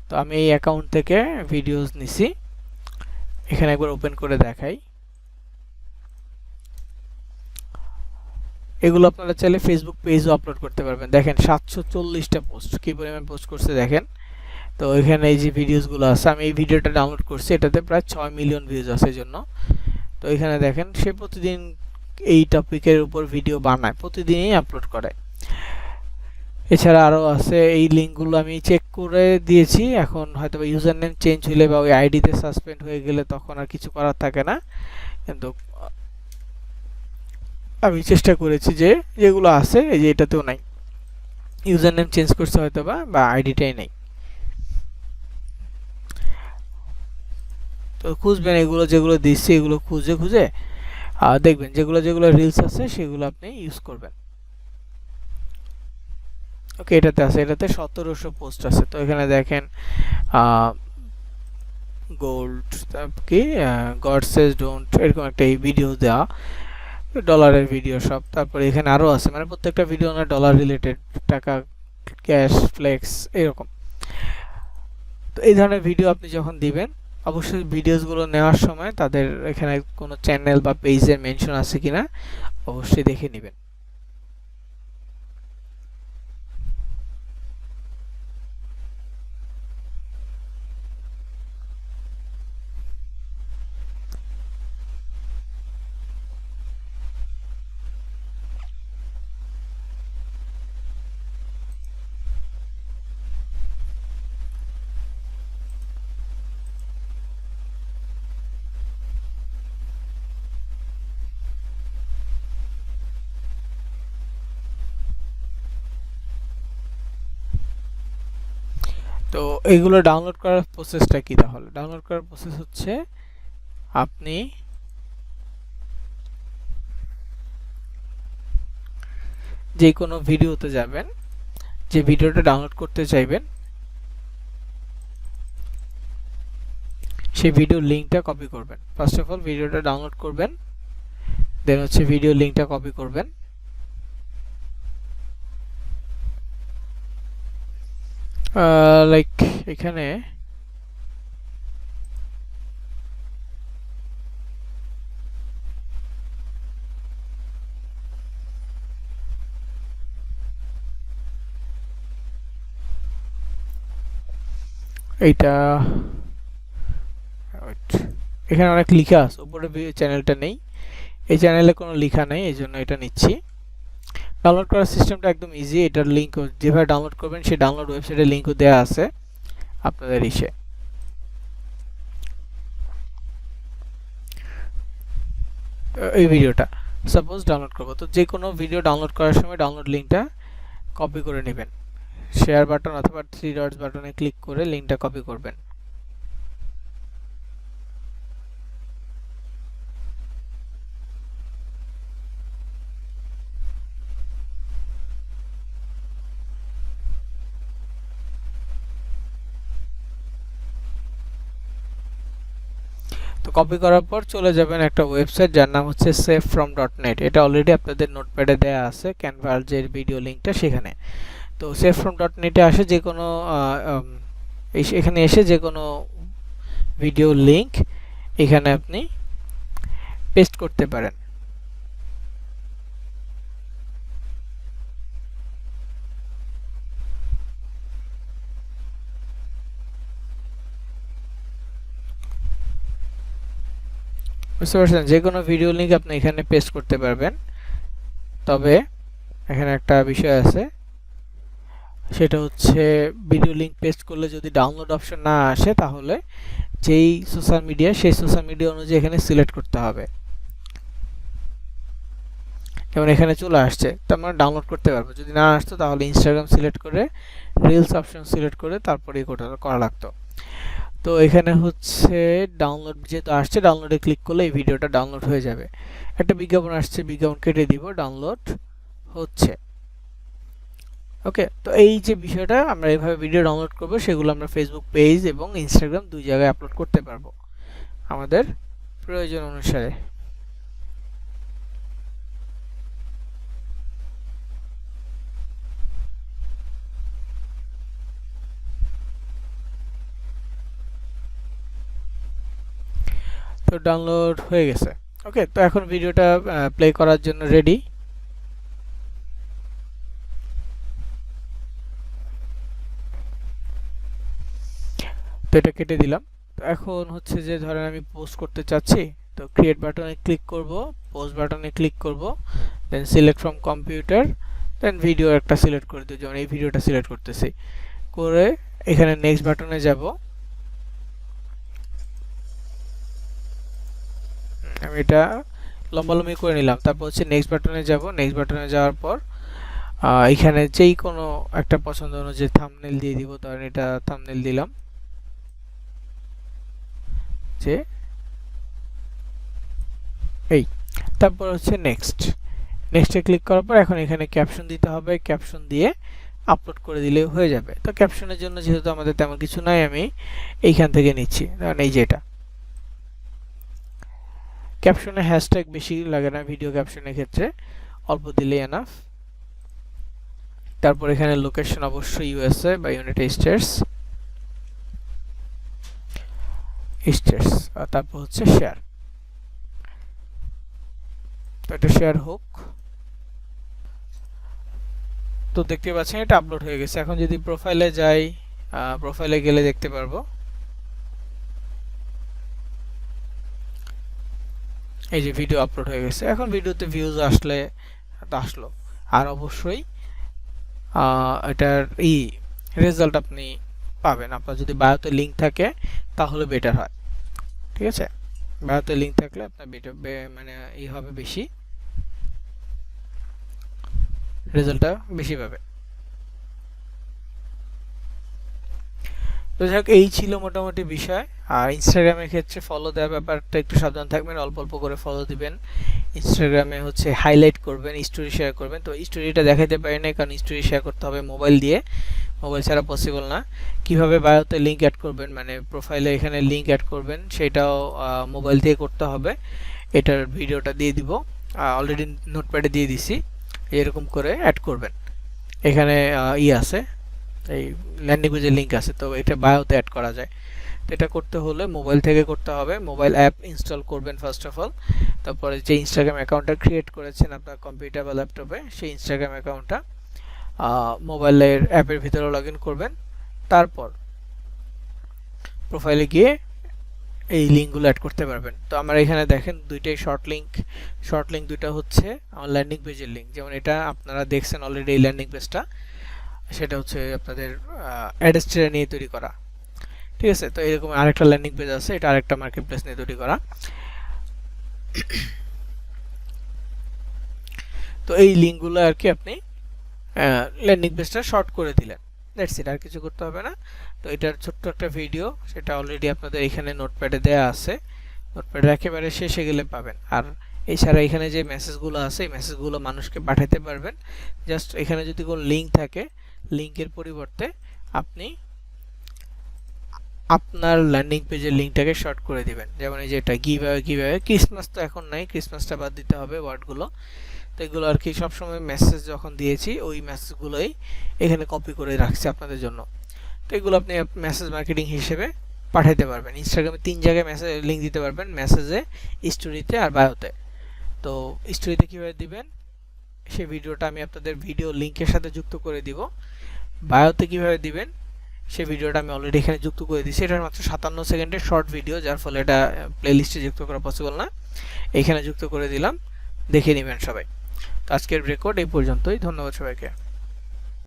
তো আমি এই অ্যাকাউন্ট থেকে ভিডিওস নিছি, এখানে একবার ওপেন করে দেখাই। এগুলো আপনারা চাইলে ফেসবুক পেজও আপলোড করতে পারবেন। দেখেন 740টা পোস্ট, কি পরিমাণ পোস্ট করছে দেখেন। তো এখানে এই যে ভিডিওসগুলো আছে, আমি এই ভিডিওটা ডাউনলোড করছি, এটাতে প্রায় 6 মিলিয়ন ভিউজ আছে জন্য। তো এখানে দেখেন সে প্রতিদিন এই টপিকের উপর ভিডিও বানায়, প্রতিদিনই আপলোড করে। এছাড়া আরও আছে, এই লিঙ্কগুলো আমি চেক করে দিয়েছি। এখন হয়তো বা ইউজার নেম চেঞ্জ হলে বা ওই আইডিতে সাসপেন্ড হয়ে গেলে তখন আর কিছু করার থাকে না, কিন্তু আমি চেষ্টা করেছি যে যেগুলো আছে এই যে এটাতেও নাই, ইউজার নেম চেঞ্জ করছে হয়তো বা আইডিটাই নেই। তো খুঁজবেন এগুলো যেগুলো দিচ্ছি, এগুলো খুঁজে খুঁজে দেখবেন যেগুলো যেগুলো রিলস আছে সেগুলো আপনি ইউজ করবেন। ওকে, এটাতে আছে, এটাতে 1700 পোস্ট আছে। তো এখানে দেখেন গোল্ড কি গড সেজ ডোন্ট, এরকম একটা এই ভিডিও দেওয়া, ডলারের ভিডিও সব। তারপরে এখানে আরও আছে, মানে প্রত্যেকটা ভিডিও না ডলার রিলেটেড, টাকা, ক্যাশ, ফ্লেক্স, এরকম। তো এই ধরনের ভিডিও আপনি যখন দিবেন অবশ্যই ভিডিওসগুলো নেওয়ার সময় তাদের এখানে কোনো চ্যানেল বা পেজের মেনশন আছে কিনা অবশ্যই দেখে নেবেন। তো এইগুলো ডাউনলোড করার প্রসেসটা কি? তাহলে ডাউনলোড করার প্রসেস হচ্ছে আপনি যে কোনো ভিডিওতে যাবেন, যে ভিডিওটা ডাউনলোড করতে চাইবেন সেই ভিডিও লিঙ্কটা কপি করবেন। ফার্স্ট অফ অল ভিডিওটা ডাউনলোড করবেন, দেন হচ্ছে ভিডিও লিঙ্কটা কপি করবেন। লাইক এখানে এইটা এখানে অনেক লেখা আছে, উপরে চ্যানেলটা নেই, এই চ্যানেলে কোনো লেখা নেই, এই জন্য এটা নিচ্ছি। ডাউনলোড করার সিস্টেমটা একদম ইজি, এটার লিঙ্ক যেভাবে ডাউনলোড করবেন সেই ডাউনলোড ওয়েবসাইটের লিঙ্কও দেওয়া আছে আপনাদের ইসে। এই ভিডিওটা সাপোজ ডাউনলোড করব, তো যে কোনো ভিডিও ডাউনলোড করার সময় ডাউনলোড লিঙ্কটা কপি করে নেবেন। শেয়ার বাটন অথবা 3 ডটস বাটনে ক্লিক করে লিঙ্কটা কপি করবেন। তো কপি করার পর চলে যাবেন একটা ওয়েবসাইট যার নাম হচ্ছে savefrom.net। এটা অলরেডি আপনাদের নোটপ্যাডে দেয়া আছে, ক্যানভার যে ভিডিও লিঙ্কটা সেখানে। তো savefrom.net এ আসে যে কোনো এখানে এসে যে কোনো ভিডিও লিংক এখানে আপনি পেস্ট করতে পারেন। বুঝতে পারছেন, যে কোনো ভিডিও লিংক আপনি এখানে পেস্ট করতে পারবেন। তবে এখানে একটা বিষয় আছে, সেটা হচ্ছে ভিডিও লিংক পেস্ট করলে যদি ডাউনলোড অপশন না আসে তাহলে যেই সোশ্যাল মিডিয়া সেই সোশ্যাল মিডিয়া অনুযায়ী এখানে সিলেক্ট করতে হবে। যেমন এখানে চলে আসছে, তো আমরা ডাউনলোড করতে পারবো। যদি না আসতো তাহলে ইনস্টাগ্রাম সিলেক্ট করে রিলস অপশন সিলেক্ট করে তারপরে করা লাগতো। তো এখানে হচ্ছে ডাউনলোড যেহেতু আসছে, ডাউনলোডে ক্লিক করলে এই ভিডিওটা ডাউনলোড হয়ে যাবে। একটা বিজ্ঞাপন আসছে, বিজ্ঞাপন কেটে দিব, ডাউনলোড হচ্ছে। ওকে, তো এই যে বিষয়টা আমরা এইভাবে ভিডিও ডাউনলোড করব, সেগুলো আমরা ফেসবুক পেজ এবং ইনস্টাগ্রাম দুই জায়গায় আপলোড করতে পারবো আমাদের প্রয়োজন অনুসারে। তো ডাউনলোড হয়ে গেছে। ওকে, তো এখন ভিডিওটা প্লে করার জন্য রেডি। তো এটা কেটে দিলাম। তো এখন হচ্ছে যে ধরেন আমি পোস্ট করতে চাচ্ছি, তো ক্রিয়েট বাটনে ক্লিক করব, পোস্ট বাটনে ক্লিক করব, then select from computer, then video একটা সিলেক্ট করে দিই, যেমন এই ভিডিওটা সিলেক্ট করতেছি, করে এখানে নেক্সট বাটনে যাব। আমি এটা লম্বালম্বি করে নিলাম। তারপর হচ্ছে নেক্সট বাটনে যাব। নেক্সট বাটনে যাওয়ার পর এখানে যেই কোনো একটা পছন্দ অনুযায়ী থাম্বনেল দিয়ে দিব। ধরেন এটা থাম্বনেল দিলাম, যে এই। তারপর হচ্ছে নেক্সটে ক্লিক করার পর এখন এখানে ক্যাপশন দিতে হবে। ক্যাপশন দিয়ে আপলোড করে দিলে হয়ে যাবে। তো ক্যাপশনের জন্য যেহেতু আমাদের তেমন কিছু নাই, আমি এইখান থেকে নিচ্ছি। ধরেন এই যেটা, ক্যাপশনে হ্যাশট্যাগ বেশি লাগে না ভিডিও ক্যাপশনের ক্ষেত্রে, অল্প দিলেই এনাফ। তারপর এখানে লোকেশন অবশ্যই ইউএসএ বা ইউনাইটেড স্টেটস, আর তারপর হচ্ছে শেয়ার। তো এটা শেয়ার হোক। তো দেখতে পাচ্ছেন এটা আপলোড হয়ে গেছে। এখন যদি প্রোফাইলে যাই, প্রোফাইলে গেলে দেখতে পারবো এই যে ভিডিও আপলোড হয়ে গেছে। এখন ভিডিওতে ভিউজ আসলো। আর অবশ্যই এটার রেজাল্ট আপনি পাবেন। আপনার যদি বায়োতে লিঙ্ক থাকে তাহলে বেটার হয়। ঠিক আছে, বায়োতে লিঙ্ক থাকলে আপনার মানে হবে, বেশি রেজাল্টটা বেশি পাবে। তো যাই হোক, এই ছিল মোটামুটি বিষয়। আর ইনস্টাগ্রামের ক্ষেত্রে ফলো দেওয়ার ব্যাপারটা একটু সাবধান থাকবেন, অল্প অল্প করে ফলো দিবেন। ইনস্টাগ্রামে হচ্ছে হাইলাইট করবেন, স্টোরি শেয়ার করবেন। তো স্টোরিটা দেখাতে পারি না, কারণ স্টোরি শেয়ার করতে হবে মোবাইল দিয়ে, মোবাইল ছাড়া পসিবল না। কিভাবে বায়োতে লিঙ্ক অ্যাড করবেন, মানে প্রোফাইলে এখানে লিঙ্ক অ্যাড করবেন, সেটাও মোবাইল দিয়ে করতে হবে। এটার ভিডিওটা দিয়ে দিব, অলরেডি নোটপ্যাডে দিয়ে দিছি। এরকম করে অ্যাড করবেন। এখানে আছে, এই ল্যান্ডিং পেজের লিঙ্ক আছে, তো এটা বায়োতে অ্যাড করা যায়। তো এটা করতে হলে মোবাইল থেকে করতে হবে। মোবাইল অ্যাপ ইনস্টল করবেন ফার্স্ট অফ অল। তারপরে যে ইনস্টাগ্রাম অ্যাকাউন্টটা ক্রিয়েট করেছেন আপনার কম্পিউটার বা ল্যাপটপে, সেই ইনস্টাগ্রাম অ্যাকাউন্টটা মোবাইলের অ্যাপের ভিতরে লগ ইন করবেন। তারপর প্রোফাইলে গিয়ে এই লিঙ্কগুলো অ্যাড করতে পারবেন। তো আমার এখানে দেখেন দুইটাই শর্ট লিঙ্ক দুইটা হচ্ছে আমার ল্যান্ডিং পেজের লিঙ্ক। যেমন এটা আপনারা দেখছেন অলরেডি, এই ল্যান্ডিং পেজটা সেটা হচ্ছে আপনাদের অ্যাডস্ট্রেয়া নিয়ে তৈরি করা। ঠিক আছে, তো এরকম আরেকটা ল্যান্ডিং পেজ আছে, এটা আরেকটা মার্কেট প্লেস নিয়ে তৈরি করা। তো এই লিঙ্কগুলো আর কি আপনি ল্যান্ডিং পেজটা শর্ট করে দিলেন, দ্যাটস ইট, আর কিছু করতে হবে না। তো এটার ছোট্ট একটা ভিডিও, সেটা অলরেডি আপনাদের এখানে নোটপ্যাডে দেওয়া আছে, নোটপ্যাডের একেবারে শেষে গেলে পাবেন। আর এছাড়া এখানে যে মেসেজগুলো আছে, এই মেসেজগুলো মানুষকে পাঠাতে পারবেন। জাস্ট এখানে যদি কোনো লিঙ্ক থাকে, লিঙ্কের পরিবর্তে আপনি আপনার ল্যান্ডিং পেজের লিঙ্কটাকে শর্ট করে দিবেন। যেমন এই যে এটা গিভঅ্যাওয়ে, ক্রিসমাস তো এখন নাই, ক্রিসমাসটা বাদ দিতে হবে ওয়ার্ডগুলো। তো এগুলো আর কি সবসময় মেসেজ যখন দিয়েছি ওই মেসেজগুলোই এখানে কপি করে রাখছি আপনাদের জন্য। তো এগুলো আপনি মেসেজ মার্কেটিং হিসেবে পাঠাতে পারবেন। ইনস্টাগ্রামে 3 জায়গায় মেসেজ লিঙ্ক দিতে পারবেন, মেসেজে, স্টোরিতে আর বায়োতে। তো স্টোরিতে কীভাবে দিবেন সেই ভিডিওটা আমি আপনাদের ভিডিও লিঙ্কের সাথে যুক্ত করে দিব। বায়োতে কীভাবে দিবেন সেই ভিডিওটা আমি অলরেডি এখানে যুক্ত করে দিয়েছি। এটা মাত্র 57 সেকেন্ডের শর্ট ভিডিও, যার ফলে এটা প্লেলিস্টে যুক্ত করা পসিবল না। এখানে যুক্ত করে দিলাম, দেখে নেবেন সবাই। তো আজকের রেকর্ড এই পর্যন্তই। ধন্যবাদ সবাইকে।